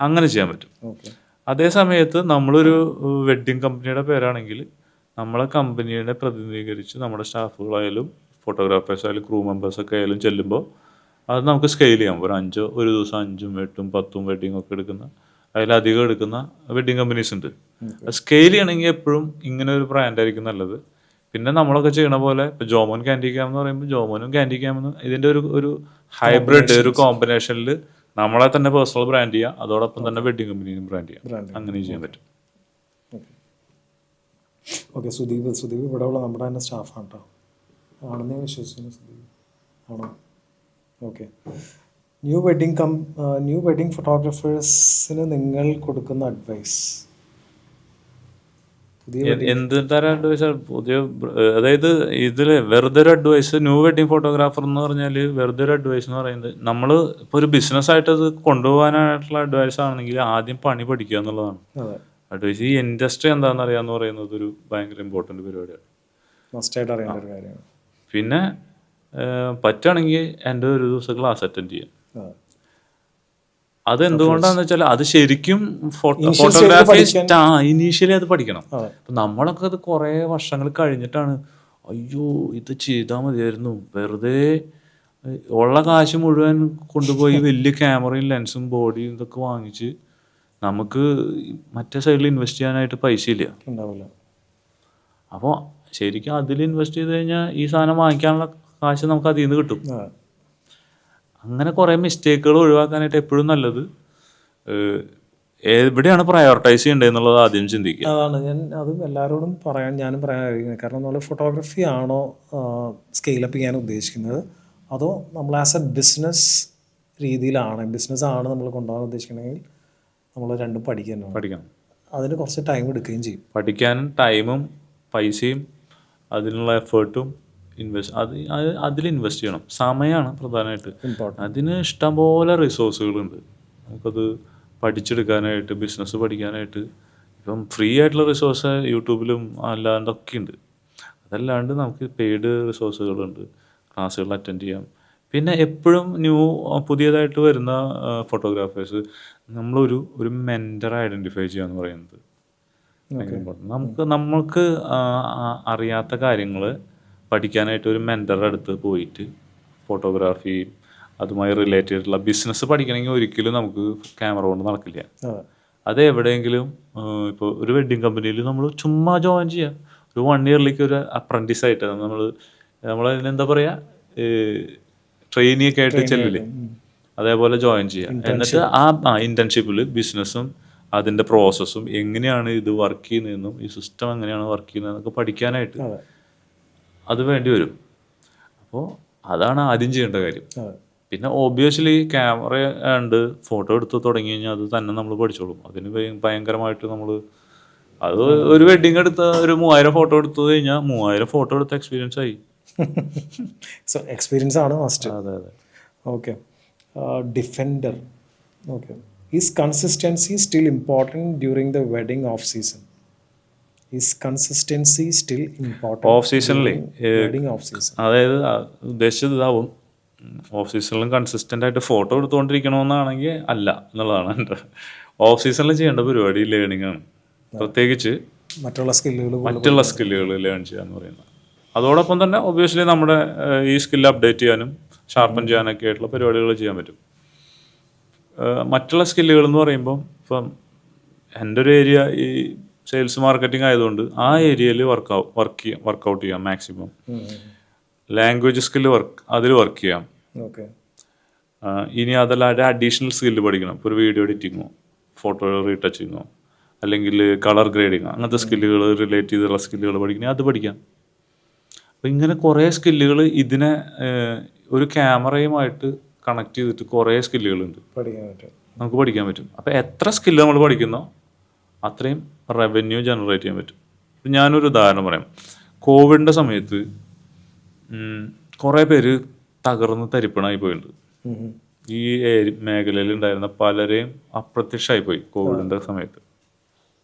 A: അങ്ങനെ ചെയ്യാൻ പറ്റും. അതേ സമയത്ത് നമ്മളൊരു വെഡ്ഡിങ് കമ്പനിയുടെ പേരാണെങ്കിൽ നമ്മളെ കമ്പനിയെ പ്രതിനിധീകരിച്ച് നമ്മുടെ സ്റ്റാഫുകളായാലും ഫോട്ടോഗ്രാഫേഴ്സ് ആയാലും ക്രൂ മെമ്പേഴ്സൊക്കെ ആയാലും ചെല്ലുമ്പോൾ അത് നമുക്ക് സ്കെയിൽ ചെയ്യാം. ഒരു ദിവസം 5ഉം 8ഉം 10ഉം വെഡ്ഡിങ് ഒക്കെ എടുക്കുന്ന, അതിലധികം എടുക്കുന്ന വെഡ്ഡിങ് കമ്പനീസ് ഉണ്ട്. സ്കെയിൽ ചെയ്യണമെങ്കിൽ എപ്പോഴും ഇങ്ങനെ ഒരു ബ്രാൻഡായിരിക്കും നല്ലത്. പിന്നെ നമ്മളൊക്കെ ചെയ്യണ പോലെ ഇപ്പോൾ ജോമോൻ കാൻഡി ക്യാം എന്ന് പറയുമ്പോൾ ജോമോനും കാൻഡി ക്യാമെന്ന് ഇതിൻ്റെ ഒരു ഹൈബ്രിഡ്, ഒരു കോമ്പിനേഷനിൽ നമ്മളെ തന്നെ പേഴ്സണൽ ബ്രാൻഡ് ചെയ്യുക, അതോടൊപ്പം തന്നെ വെഡ്ഡിങ് കമ്പനിയും ബ്രാൻഡ് ചെയ്യാം. അങ്ങനെ ചെയ്യാൻ പറ്റും.
B: ഓക്കെ, സുദീപ് ഇവിടെ ഉള്ള നമ്മുടെ തന്നെ സ്റ്റാഫാണ് കേട്ടോ, ആണെന്നേ വിശ്വസിക്കുന്നു. സുദീപ് ആണോ? ഓക്കെ. ന്യൂ വെഡ്ഡിങ് ഫോട്ടോഗ്രാഫേഴ്സിന് നിങ്ങൾ കൊടുക്കുന്ന അഡ്വൈസ്?
A: എന്ത് തരം അഡ്വൈസ്? അതായത് ഇതിൽ വെറുതെ ഒരു അഡ്വൈസ്, ന്യൂ വെഡ്ഡിങ് ഫോട്ടോഗ്രാഫർ എന്ന് പറഞ്ഞാൽ വെറുതെ ഒരു അഡ്വൈസ് എന്ന് പറയുന്നത്, നമ്മൾ ഇപ്പോൾ ഒരു ബിസിനസ്സായിട്ട് അത് കൊണ്ടുപോകാനായിട്ടുള്ള അഡ്വൈസ് ആണെങ്കിൽ ആദ്യം പണി പഠിക്കുക എന്നുള്ളതാണ് അഡ്വൈസ്. ഈ ഇൻഡസ്ട്രി എന്താണെന്ന് അറിയാമെന്ന് പറയുന്നത് ഒരു ഭയങ്കര ഇമ്പോർട്ടൻറ്റ് പരിപാടിയാണ്,
B: മസ്റ്റായിട്ട് അറിയേണ്ട ഒരു കാര്യമാണ്.
A: പിന്നെ പറ്റുകയാണെങ്കിൽ എൻ്റെ ഒരു ദിവസം ക്ലാസ് അറ്റൻഡ് ചെയ്യാം. അതെന്തുകൊണ്ടാന്ന് വെച്ചാൽ അത് ശരിക്കും ഫോട്ടോഗ്രാഫി ഇനീഷ്യലി അത് പഠിക്കണം. അപ്പം നമ്മളൊക്കെ അത് കുറേ വർഷങ്ങൾ കഴിഞ്ഞിട്ടാണ് അയ്യോ ഇത് ചെയ്താൽ മതിയായിരുന്നു, വെറുതെ ഉള്ള കാശ് മുഴുവൻ കൊണ്ടുപോയി വലിയ ക്യാമറയും ലെൻസും ബോഡിയും ഇതൊക്കെ വാങ്ങിച്ച് നമുക്ക് മറ്റേ സൈഡിൽ ഇൻവെസ്റ്റ് ചെയ്യാനായിട്ട് പൈസ ഇല്ല, അപ്പോൾ ശരിക്കും അതിൽ ഇൻവെസ്റ്റ് ചെയ്ത് കഴിഞ്ഞാൽ ഈ സാധനം വാങ്ങിക്കാനുള്ള കാശ് നമുക്ക് അതിൽ നിന്ന് കിട്ടും. അങ്ങനെ കുറേ മിസ്റ്റേക്കുകൾ ഒഴിവാക്കാനായിട്ട് എപ്പോഴും നല്ലത് എവിടെയാണ് പ്രയോറിറ്റൈസ് ചെയ്യേണ്ടത് എന്നുള്ളത് ആദ്യം ചിന്തിക്കുക.
B: അതാണ് അതും എല്ലാവരോടും ഞാനും പറയാൻ കാരണം നമ്മൾ ഫോട്ടോഗ്രാഫി ആണോ സ്കെയിലപ്പ് ചെയ്യാൻ ഉദ്ദേശിക്കുന്നത്, അതോ നമ്മൾ ആസ് എ ബിസിനസ് ബിസിനസ്സാണ് നമ്മൾ കൊണ്ടുപോകാൻ ഉദ്ദേശിക്കണമെങ്കിൽ നമ്മൾ രണ്ടും പഠിക്കണം. അതിന് കുറച്ച് ടൈം എടുക്കുകയും ചെയ്യും.
A: പഠിക്കാനും ടൈമും പൈസയും അതിനുള്ള എഫേർട്ടും അതിൽ ഇൻവെസ്റ്റ് ചെയ്യണം. സമയമാണ് പ്രധാനമായിട്ട്. അതിന് ഇഷ്ടംപോലെ റിസോഴ്സുകളുണ്ട്. നമുക്കത് പഠിച്ചെടുക്കാനായിട്ട്, ബിസിനസ് പഠിക്കാനായിട്ട് ഇപ്പം ഫ്രീ ആയിട്ടുള്ള റിസോഴ്സ് യൂട്യൂബിലും അല്ലാണ്ടൊക്കെ ഉണ്ട്. അതല്ലാണ്ട് നമുക്ക് പെയ്ഡ് റിസോഴ്സുകളുണ്ട്, ക്ലാസ്സുകൾ അറ്റൻഡ് ചെയ്യാം. പിന്നെ എപ്പോഴും പുതിയതായിട്ട് വരുന്ന ഫോട്ടോഗ്രാഫേഴ്സ് നമ്മളൊരു മെൻറ്റർ ഐഡൻറ്റിഫൈ ചെയ്യുക എന്ന് പറയുന്നത് ഭയങ്കര ഇമ്പോർട്ടൻ്റ്. നമ്മൾക്ക് അറിയാത്ത കാര്യങ്ങൾ പഠിക്കാനായിട്ട് ഒരു മെൻറ്ററുടെ അടുത്ത് പോയിട്ട് ഫോട്ടോഗ്രാഫി അതുമായി റിലേറ്റഡ് ആയിട്ടുള്ള ബിസിനസ് പഠിക്കണമെങ്കിൽ ഒരിക്കലും നമുക്ക് ക്യാമറ കൊണ്ട് നടക്കില്ല. അത് എവിടെയെങ്കിലും ഇപ്പോൾ ഒരു വെഡ്ഡിങ് കമ്പനിയിൽ നമ്മൾ ചുമ്മാ ജോയിൻ ചെയ്യുക, ഒരു 1 ഇയറിലേക്ക് ഒരു അപ്രൻറ്റീസായിട്ട് നമ്മളതിനെന്താ പറയുക, ട്രെയിനിയൊക്കെ ആയിട്ട് ചെല്ലില്ലേ, അതേപോലെ ജോയിൻ ചെയ്യുക. എന്നിട്ട് ആ ഇൻറ്റേൺഷിപ്പിൽ ബിസിനസ്സും അതിൻ്റെ പ്രോസസ്സും എങ്ങനെയാണ് ഇത് വർക്ക് ചെയ്യുന്നതെന്നും ഈ സിസ്റ്റം എങ്ങനെയാണ് വർക്ക് ചെയ്യുന്നതെന്നൊക്കെ പഠിക്കാനായിട്ട് അത് വേണ്ടി വരും. അപ്പോൾ അതാണ് ആദ്യം ചെയ്യേണ്ട കാര്യം. പിന്നെ ഓബ്വിയസ്ലി ക്യാമറ ഉണ്ട്, ഫോട്ടോ എടുത്ത് തുടങ്ങി കഴിഞ്ഞാൽ അത് തന്നെ നമ്മൾ പഠിച്ചോളും. അതിന് ഭയങ്കരമായിട്ട് അത് ഒരു വെഡ്ഡിങ് എടുത്ത ഒരു 3000 ഫോട്ടോ എടുത്തു കഴിഞ്ഞാൽ 3000 ഫോട്ടോ എടുത്ത എക്സ്പീരിയൻസ് ആയി.
B: സോ എക്സ്പീരിയൻസ് ആണ് മസ്റ്റ്.
A: അതെ അതെ.
B: Okay, defender. Okay, is consistency still important during the wedding off season?
A: Off സീസണിലേ അതായത് ഉദ്ദേശിച്ചത് ഇതാവും, ഓഫ് സീസണിലും കൺസിസ്റ്റൻ്റ് ആയിട്ട് ഫോട്ടോ എടുത്തുകൊണ്ടിരിക്കണമെന്നാണെങ്കിൽ അല്ല എന്നുള്ളതാണ് എൻ്റെ. ഓഫ് സീസണിൽ ചെയ്യേണ്ട പരിപാടി ലേണിംഗ് ആണ്. പ്രത്യേകിച്ച് മറ്റുള്ള സ്കില്ലുകൾ ലേൺ ചെയ്യുക എന്ന് പറയുന്നത്. അതോടൊപ്പം തന്നെ ഒബ്വിയസ്ലി നമ്മുടെ ഈ സ്കില്ല് അപ്ഡേറ്റ് ചെയ്യാനും ഷാർപ്പൻ ചെയ്യാനൊക്കെ ആയിട്ടുള്ള പരിപാടികൾ ചെയ്യാൻ പറ്റും. മറ്റുള്ള സ്കില്ലുകൾ എന്ന് പറയുമ്പം ഇപ്പം എൻ്റെ ഒരു ഏരിയ ഈ സെയിൽസ് മാർക്കറ്റിംഗ് ആയതുകൊണ്ട് ആ ഏരിയയിൽ വർക്കൗട്ട് ചെയ്യാം മാക്സിമം. ലാംഗ്വേജ് സ്കില്ല് അതിൽ വർക്ക് ചെയ്യാം. ഇനി അതല്ലാതെ അഡീഷണൽ സ്കില്ല് പഠിക്കണം. ഇപ്പോൾ ഒരു വീഡിയോ എഡിറ്റിങ്ങോ ഫോട്ടോ റീടച്ചിങ്ങോ അല്ലെങ്കിൽ കളർ ഗ്രേഡിങ്ങോ അങ്ങനത്തെ സ്കില്ലുകൾ റിലേറ്റ് ചെയ്തുള്ള സ്കില്ലുകൾ പഠിക്കണമെങ്കിൽ അത് പഠിക്കാം. അപ്പോൾ ഇങ്ങനെ കുറേ സ്കില്ലുകൾ ഇതിനെ ഒരു ക്യാമറയുമായിട്ട് കണക്ട് ചെയ്തിട്ട് കുറേ സ്കില്ലുകളുണ്ട്, നമുക്ക് പഠിക്കാൻ പറ്റും. അപ്പോൾ എത്ര സ്കില്ല് നമ്മൾ പഠിക്കുന്നോ അത്രയും റവന്യൂ ജനറേറ്റ് ചെയ്യാൻ പറ്റും. ഞാനൊരു ഉദാഹരണം പറയാം. കോവിഡിൻ്റെ സമയത്ത് കുറേ പേര് തകർന്ന് തരിപ്പണായി പോയിട്ടുണ്ട്. ഈ മേഖലയിൽ ഉണ്ടായിരുന്ന പലരെയും അപ്രത്യക്ഷമായിപ്പോയി കോവിഡിൻ്റെ സമയത്ത്.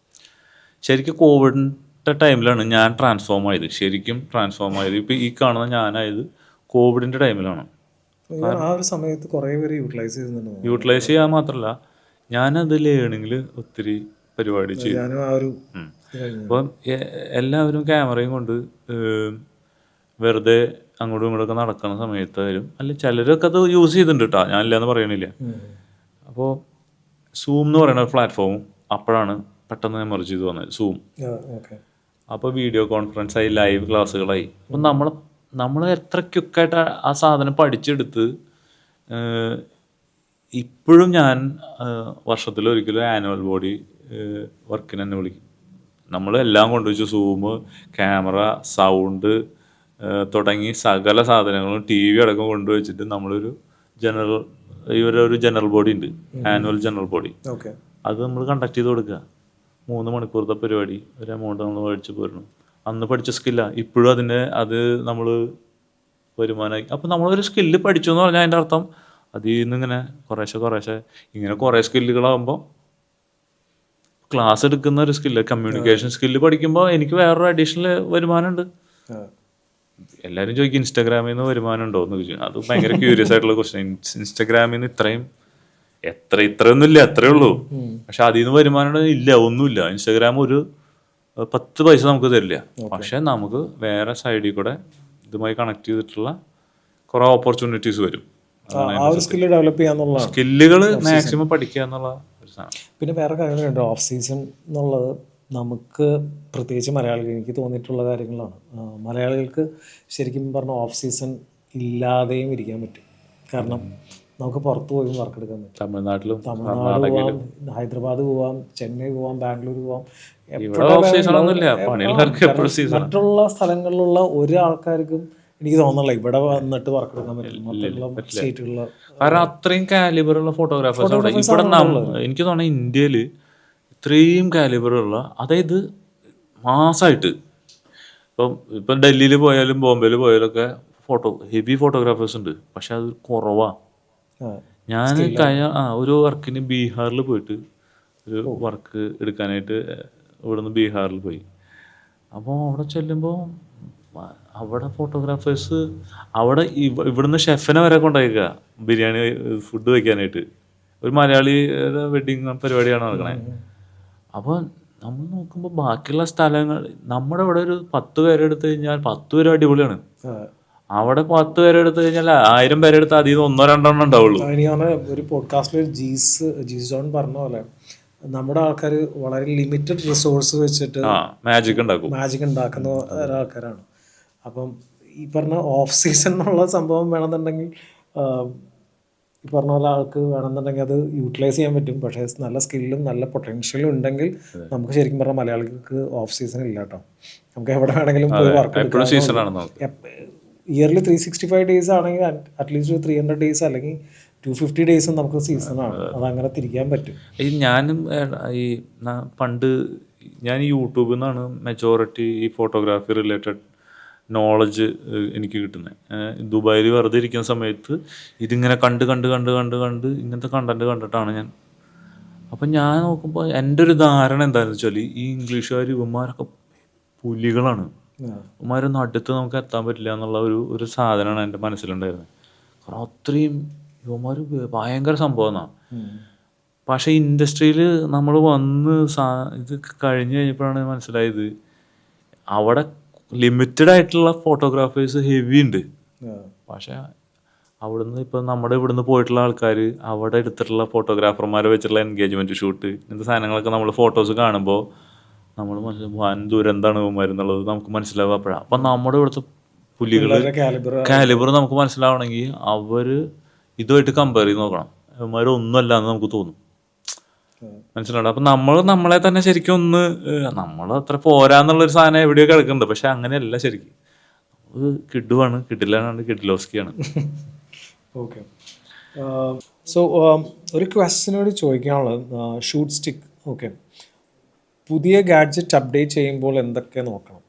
A: ശരിക്കും കോവിഡിൻ്റെ ടൈമിലാണ് ഞാൻ ശരിക്കും ട്രാൻസ്ഫോം ആയത്. ഇപ്പോൾ ഈ കാണുന്ന ഞാനായത് കോവിഡിൻ്റെ ടൈമിലാണ്.
B: ആ ഒരു സമയത്ത് കുറേ പേര്
A: യൂട്ടിലൈസ് ചെയ്യാൻ മാത്രമല്ല, ഞാനത് ലേണിങ്ങിൽ ഒത്തിരി പരിപാടി ചെയ്തു. അപ്പം എല്ലാവരും ക്യാമറയും കൊണ്ട് വെറുതെ അങ്ങോട്ടും ഇങ്ങോട്ടൊക്കെ നടക്കുന്ന സമയത്തായാലും അല്ല ചിലരൊക്കെ അത് യൂസ് ചെയ്തിട്ടുണ്ട് കേട്ടോ, ഞാനില്ലാന്ന് പറയണില്ല. അപ്പോൾ സൂം എന്ന് പറയുന്ന പ്ലാറ്റ്ഫോമും അപ്പോഴാണ് പെട്ടെന്ന് എമർജ് ചെയ്ത് വന്നത്, സൂം. അപ്പോൾ വീഡിയോ കോൺഫറൻസ് ആയി, ലൈവ് ക്ലാസ്സുകളായി. അപ്പം നമ്മൾ എത്ര ക്വിക്കായിട്ട് ആ സാധനം പഠിച്ചെടുത്ത് ഇപ്പോഴും ഞാൻ വർഷത്തിലൊരിക്കലും ആനുവൽ ബോഡി വർക്കിന് തന്നെ വിളിക്കും. നമ്മളെല്ലാം കൊണ്ടുവച്ചു, സൂം, ക്യാമറ, സൗണ്ട് തുടങ്ങി സകല സാധനങ്ങളും TV അടക്കം കൊണ്ടുവച്ചിട്ട് നമ്മളൊരു ജനറൽ ബോഡി ഉണ്ട്, ആനുവൽ ജനറൽ ബോഡി. അത് നമ്മൾ കണ്ടക്ട് ചെയ്ത് കൊടുക്കുക. 3 മണിക്കൂറത്തെ പരിപാടി, ഒരു എമൗണ്ട് നമ്മൾ മേടിച്ച് പോരണം. അന്ന് പഠിച്ച സ്കില്ലാണ് ഇപ്പോഴും അത് നമ്മൾ വരുമാനമായി. അപ്പോൾ നമ്മളൊരു സ്കില്ല് പഠിച്ചു എന്ന് പറഞ്ഞാൽ അതിൻ്റെ അർത്ഥം അതിൽ നിന്നിങ്ങനെ കുറേശ്ശെ ഇങ്ങനെ കുറേ സ്കില്ലുകളാകുമ്പോൾ ക്ലാസ് എടുക്കുന്ന ഒരു സ്കില്ല്, കമ്മ്യൂണിക്കേഷൻ സ്കില്ല് പഠിക്കുമ്പോൾ എനിക്ക് വേറൊരു അഡീഷണൽ വരുമാനമുണ്ട്. എല്ലാവരും ചോദിക്കും ഇൻസ്റ്റാഗ്രാമിൽ നിന്ന് വരുമാനം ഉണ്ടോ എന്ന് ചോദിച്ചു. അത് ഭയങ്കര ക്യൂരിയസ് ആയിട്ടുള്ള ക്വസ്റ്റ്യൻ. ഇൻസ്റ്റാഗ്രാമിൽ നിന്ന് ഇത്രയൊന്നുമില്ല, അത്രേ ഉള്ളൂ. പക്ഷെ അതിൽ നിന്ന് വരുമാനം ഇല്ല, ഒന്നുമില്ല. ഇൻസ്റ്റാഗ്രാം ഒരു 10 പൈസ നമുക്ക് തരില്ല. പക്ഷെ നമുക്ക് വേറെ സൈഡിൽ കൂടെ ഇതുമായി കണക്ട് ചെയ്തിട്ടുള്ള കുറേ ഓപ്പർച്യൂണിറ്റീസ് വരും. സ്കില്ലുകൾ മാക്സിമം പഠിക്കുക എന്നുള്ള ഒരു സാധനം.
B: പിന്നെ വേറെ കാര്യങ്ങളുണ്ട്. ഓഫ് സീസൺ എന്നുള്ളത് നമുക്ക് പ്രത്യേകിച്ച് മലയാളികൾ എനിക്ക് തോന്നിയിട്ടുള്ള കാര്യങ്ങളാണ്. മലയാളികൾക്ക് ശരിക്കും പറഞ്ഞാൽ ഓഫ് സീസൺ ഇല്ലാതെയും ഇരിക്കാൻ പറ്റും. കാരണം നമുക്ക് പുറത്ത് പോയി വർക്ക് എടുക്കാൻ പറ്റും.
A: തമിഴ്നാട്ടിലും
B: തമിഴ്നാട് പോവാം, ഹൈദരാബാദ് പോവാം, ചെന്നൈ പോവാം, ബാംഗ്ലൂർ പോവാം, മറ്റുള്ള സ്ഥലങ്ങളിലുള്ള ഒരു ആൾക്കാർക്കും എനിക്ക് തോന്നുന്നില്ല ഇവിടെ വന്നിട്ട് വർക്ക് എടുക്കാൻ പറ്റും മറ്റുള്ള സ്റ്റേറ്റുകളിലെ.
A: കാരണം അത്രയും കാലിബറുള്ള ഫോട്ടോഗ്രാഫേഴ്സ് അവിടെ ഇവിടെ എനിക്ക് തോന്നുന്നത് ഇന്ത്യയിൽ ഇത്രയും കാലിബറുള്ള, അതായത് മാസമായിട്ട് ഇപ്പം ഡൽഹിയിൽ പോയാലും ബോംബെയിൽ പോയാലും ഒക്കെ ഹെവി ഫോട്ടോഗ്രാഫേഴ്സ് ഉണ്ട്, പക്ഷെ അത് കുറവാ. ഞാൻ കഴിഞ്ഞ ഒരു വർക്കിന് ബീഹാറിൽ പോയിട്ട് ഒരു വർക്ക് എടുക്കാനായിട്ട് ഇവിടുന്ന് ബീഹാറിൽ പോയി. അപ്പോൾ അവിടെ ചെല്ലുമ്പോൾ അവിടെ ഫോട്ടോഗ്രാഫേഴ്സ് അവിടെ ഇവിടുന്ന് ഷെഫിനെ വരെ കൊണ്ടുപോയിക്കുക ബിരിയാണി ഫുഡ് വയ്ക്കാനായിട്ട്. ഒരു മലയാളിയുടെ വെഡിങ് പരിപാടിയാണ് നടക്കണേ. അപ്പോൾ നമ്മൾ നോക്കുമ്പോൾ ബാക്കിയുള്ള സ്ഥലങ്ങൾ നമ്മുടെ ഇവിടെ ഒരു 10 പേരെടുത്ത് കഴിഞ്ഞാൽ 10 പേരും അടിപൊളിയാണ്. അവിടെ 10 പേരെടുത്ത് കഴിഞ്ഞാൽ 1000 പേരെടുത്ത് അതിൽ നിന്ന് 1-2 ഉണ്ടാവുള്ളൂ.
B: ഒരു പോഡ്കാസ്റ്റിൽ ജീസോൺ പറഞ്ഞ പോലെ നമ്മുടെ ആൾക്കാർ വളരെ ലിമിറ്റഡ് റിസോഴ്സ് വെച്ചിട്ട് മാജിക് ഉണ്ടാക്കുന്ന ഒരാൾക്കാരാണ്. അപ്പം ഈ പറഞ്ഞ ഓഫ് സീസൺ എന്നുള്ള സംഭവം വേണമെന്നുണ്ടെങ്കിൽ ഈ പറഞ്ഞ പോലെ ആൾക്ക് വേണമെന്നുണ്ടെങ്കിൽ അത് യൂട്ടിലൈസ് ചെയ്യാൻ പറ്റും. പക്ഷേ നല്ല സ്കില്ലും നല്ല പൊട്ടൻഷ്യലും ഉണ്ടെങ്കിൽ നമുക്ക് ശരിക്കും പറഞ്ഞാൽ മലയാളികൾക്ക് ഓഫ് സീസൺ ഇല്ല കേട്ടോ. നമുക്ക് എവിടെ വേണമെങ്കിലും പോയി വർക്ക് എടുക്കാം. ഇയർലി 365 ഡേയ്സ് ആണെങ്കിൽ അറ്റ്ലീസ്റ്റ് 300 ഡേയ്സ് അല്ലെങ്കിൽ 250 ഡേയ്സും നമുക്ക് സീസണാണ്. അതങ്ങനെ തിരിക്കാൻ പറ്റും.
A: ഞാനും പണ്ട് ഞാൻ യൂട്യൂബിൽ നിന്നാണ് മെജോറിറ്റി ഈ ഫോട്ടോഗ്രാഫി റിലേറ്റഡ് നോളജ് എനിക്ക് കിട്ടുന്നത്. ദുബായിൽ വെറുതെ ഇരിക്കുന്ന സമയത്ത് ഇതിങ്ങനെ കണ്ട് ഇങ്ങനത്തെ കണ്ടന്റ് കണ്ടിട്ടാണ് ഞാൻ. അപ്പം ഞാൻ നോക്കുമ്പോൾ എൻ്റെ ഒരു ധാരണ എന്താണെന്ന് വെച്ചാൽ ഈ ഇംഗ്ലീഷുകാർ ഇവന്മാരൊക്കെ പുലികളാണ്, ഇവന്മാരൊന്നും അടുത്ത് നമുക്ക് എത്താൻ പറ്റില്ല എന്നുള്ള ഒരു സാധനമാണ് എൻ്റെ മനസ്സിലുണ്ടായിരുന്നത്. കാരണം അത്രയും ഇവന്മാർ ഭയങ്കര സംഭവമാണ്. പക്ഷേ ഇൻഡസ്ട്രിയിൽ നമ്മൾ വന്ന് ഇത് കഴിഞ്ഞ് കഴിഞ്ഞപ്പോഴാണ് മനസ്സിലായത് അവിടെ ലിമിറ്റഡ് ആയിട്ടുള്ള ഫോട്ടോഗ്രാഫേഴ്സ് ഹെവി ഉണ്ട്. പക്ഷെ അവിടുന്ന് ഇപ്പം നമ്മുടെ ഇവിടുന്ന് പോയിട്ടുള്ള ആൾക്കാർ അവിടെ എടുത്തിട്ടുള്ള ഫോട്ടോഗ്രാഫർമാരെ വെച്ചിട്ടുള്ള എൻഗേജ്മെൻറ്റ് ഷൂട്ട് ഇങ്ങനത്തെ സാധനങ്ങളൊക്കെ നമ്മൾ ഫോട്ടോസ് കാണുമ്പോൾ നമ്മൾ വൻ ദുരന്താണ് ഇവന്മാരെന്നുള്ളത് നമുക്ക് മനസ്സിലാവുക അപ്പോഴാണ്. അപ്പം നമ്മുടെ ഇവിടുത്തെ പുലികൾ കാലിബർ നമുക്ക് മനസ്സിലാവണമെങ്കിൽ അവർ ഇതുമായിട്ട് കമ്പയർ ചെയ്ത് നോക്കണം. ഇവന്മാരൊന്നുമല്ല എന്ന് നമുക്ക് തോന്നും. മനസ്സിലുണ്ട്. അപ്പം നമ്മളെ തന്നെ ശരിക്കും ഒന്ന് നമ്മൾ അത്ര പോരാന്നുള്ളൊരു സാധനം എവിടെയോ കിടക്കുന്നുണ്ട്. പക്ഷെ അങ്ങനെയല്ല, ശരിക്കും കിഡുവാണ്, കിഡിലാണ്, കിഡിലോസ്കിയാണ്.
B: ഓക്കെ. സോ ഒരു ക്വസ്റ്റ്യനോട് ചോദിക്കാനുള്ളത്, ഷൂട്ട് സ്റ്റിക്ക്. ഓക്കെ, പുതിയ ഗാഡ്ജറ്റ് അപ്ഡേറ്റ് ചെയ്യുമ്പോൾ എന്തൊക്കെ നോക്കണം?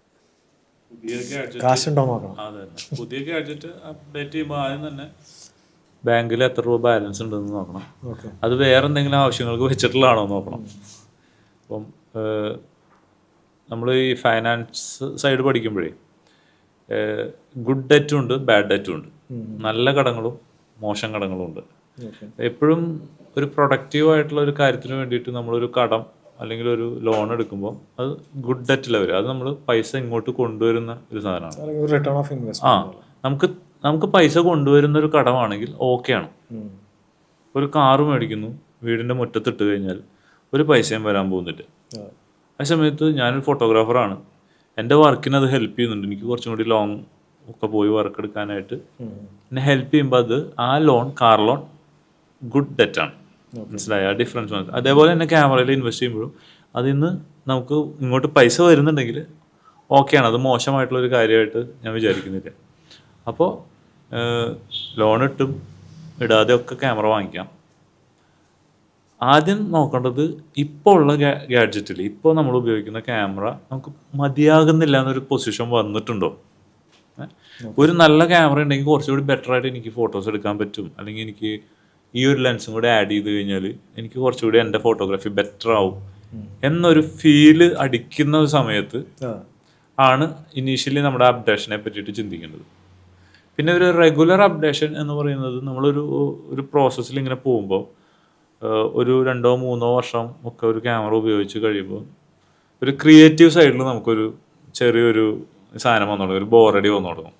B: കാശുണ്ടോ നോക്കണം.
A: അതെ, പുതിയ ഗാഡ്ജറ്റ് അപ്ഡേറ്റ് ചെയ്യുമ്പോൾ ആദ്യം തന്നെ ബാങ്കിൽ എത്ര രൂപ ബാലൻസ് ഉണ്ടെന്ന് നോക്കണം. അത് വേറെ എന്തെങ്കിലും ആവശ്യങ്ങൾക്ക് വെച്ചിട്ടുള്ളതാണോ നോക്കണം. അപ്പം നമ്മൾ ഈ ഫൈനാൻസ് സൈഡ് പഠിക്കുമ്പോഴേ ഗുഡ് ഡെറ്റും ഉണ്ട്, ബാഡ് ഡെറ്റും ഉണ്ട്. നല്ല കടങ്ങളും മോശം കടങ്ങളും ഉണ്ട്. എപ്പോഴും ഒരു പ്രൊഡക്റ്റീവായിട്ടുള്ള ഒരു കാര്യത്തിന് വേണ്ടിയിട്ട് നമ്മളൊരു കടം അല്ലെങ്കിൽ ഒരു ലോൺ എടുക്കുമ്പോൾ അത് ഗുഡ് ഡെറ്റിൽ വരും. അത് നമ്മൾ പൈസ ഇങ്ങോട്ട് കൊണ്ടുവരുന്ന ഒരു സാധനമാണ്. നമുക്ക് പൈസ കൊണ്ടുവരുന്ന ഒരു കടമാണെങ്കിൽ ഓക്കെയാണ്. ഒരു കാറ് മേടിക്കുന്നു, വീടിൻ്റെ മുറ്റത്തിട്ട് കഴിഞ്ഞാൽ ഒരു പൈസയും വരാൻ പോകുന്നില്ല. ആ സമയത്ത് ഞാനൊരു ഫോട്ടോഗ്രാഫറാണ്, എൻ്റെ വർക്കിന് അത് ഹെൽപ്പ് ചെയ്യുന്നുണ്ട്. എനിക്ക് കുറച്ചും കൂടി ലോങ് ഒക്കെ പോയി വർക്ക് എടുക്കാനായിട്ട് എന്നെ ഹെൽപ്പ് ചെയ്യുമ്പോൾ അത് കാർ ലോൺ ഗുഡ് ഡെറ്റാണ്. മനസ്സിലായ ആ ഡിഫറൻസ്? അതേപോലെ തന്നെ ക്യാമറയിൽ ഇൻവെസ്റ്റ് ചെയ്യുമ്പോഴും അതിൽ നിന്ന് നമുക്ക് ഇങ്ങോട്ട് പൈസ വരുന്നുണ്ടെങ്കിൽ ഓക്കെയാണ്. അത് മോശമായിട്ടുള്ളൊരു കാര്യമായിട്ട് ഞാൻ വിചാരിക്കുന്നില്ല. അപ്പോൾ ലോൺ ഇടാതെ ഒക്കെ ക്യാമറ വാങ്ങിക്കാം. ആദ്യം നോക്കേണ്ടത് ഇപ്പോൾ ഉള്ള ഗാഡ്ജറ്റിൽ ഇപ്പോൾ നമ്മൾ ഉപയോഗിക്കുന്ന ക്യാമറ നമുക്ക് മതിയാകുന്നില്ല എന്നൊരു പൊസിഷൻ വന്നിട്ടുണ്ടോ. ഒരു നല്ല ക്യാമറ ഉണ്ടെങ്കിൽ കുറച്ചുകൂടി ബെറ്ററായിട്ട് എനിക്ക് ഫോട്ടോസ് എടുക്കാൻ പറ്റും, അല്ലെങ്കിൽ എനിക്ക് ഈ ഒരു ലെൻസും കൂടി ആഡ് ചെയ്ത് കഴിഞ്ഞാൽ എനിക്ക് കുറച്ചുകൂടി എൻ്റെ ഫോട്ടോഗ്രാഫി ബെറ്റർ ആവും എന്നൊരു ഫീല് അടിക്കുന്ന ഒരു സമയത്ത് ആണ് ഇനീഷ്യലി നമ്മുടെ അപ്ഡേഷനെ പറ്റിയിട്ട് ചിന്തിക്കേണ്ടത്. പിന്നെ ഒരു റെഗുലർ അപ്ഡേഷൻ എന്ന് പറയുന്നത് നമ്മളൊരു പ്രോസസ്സിൽ ഇങ്ങനെ പോകുമ്പോൾ ഒരു 2-3 വർഷം ഒക്കെ ഒരു ക്യാമറ ഉപയോഗിച്ച് കഴിയുമ്പോൾ ഒരു ക്രിയേറ്റീവ് സൈഡിൽ നമുക്കൊരു ചെറിയൊരു സാധനം വന്നു തുടങ്ങും, ഒരു ബോറടി വന്നു തുടങ്ങും.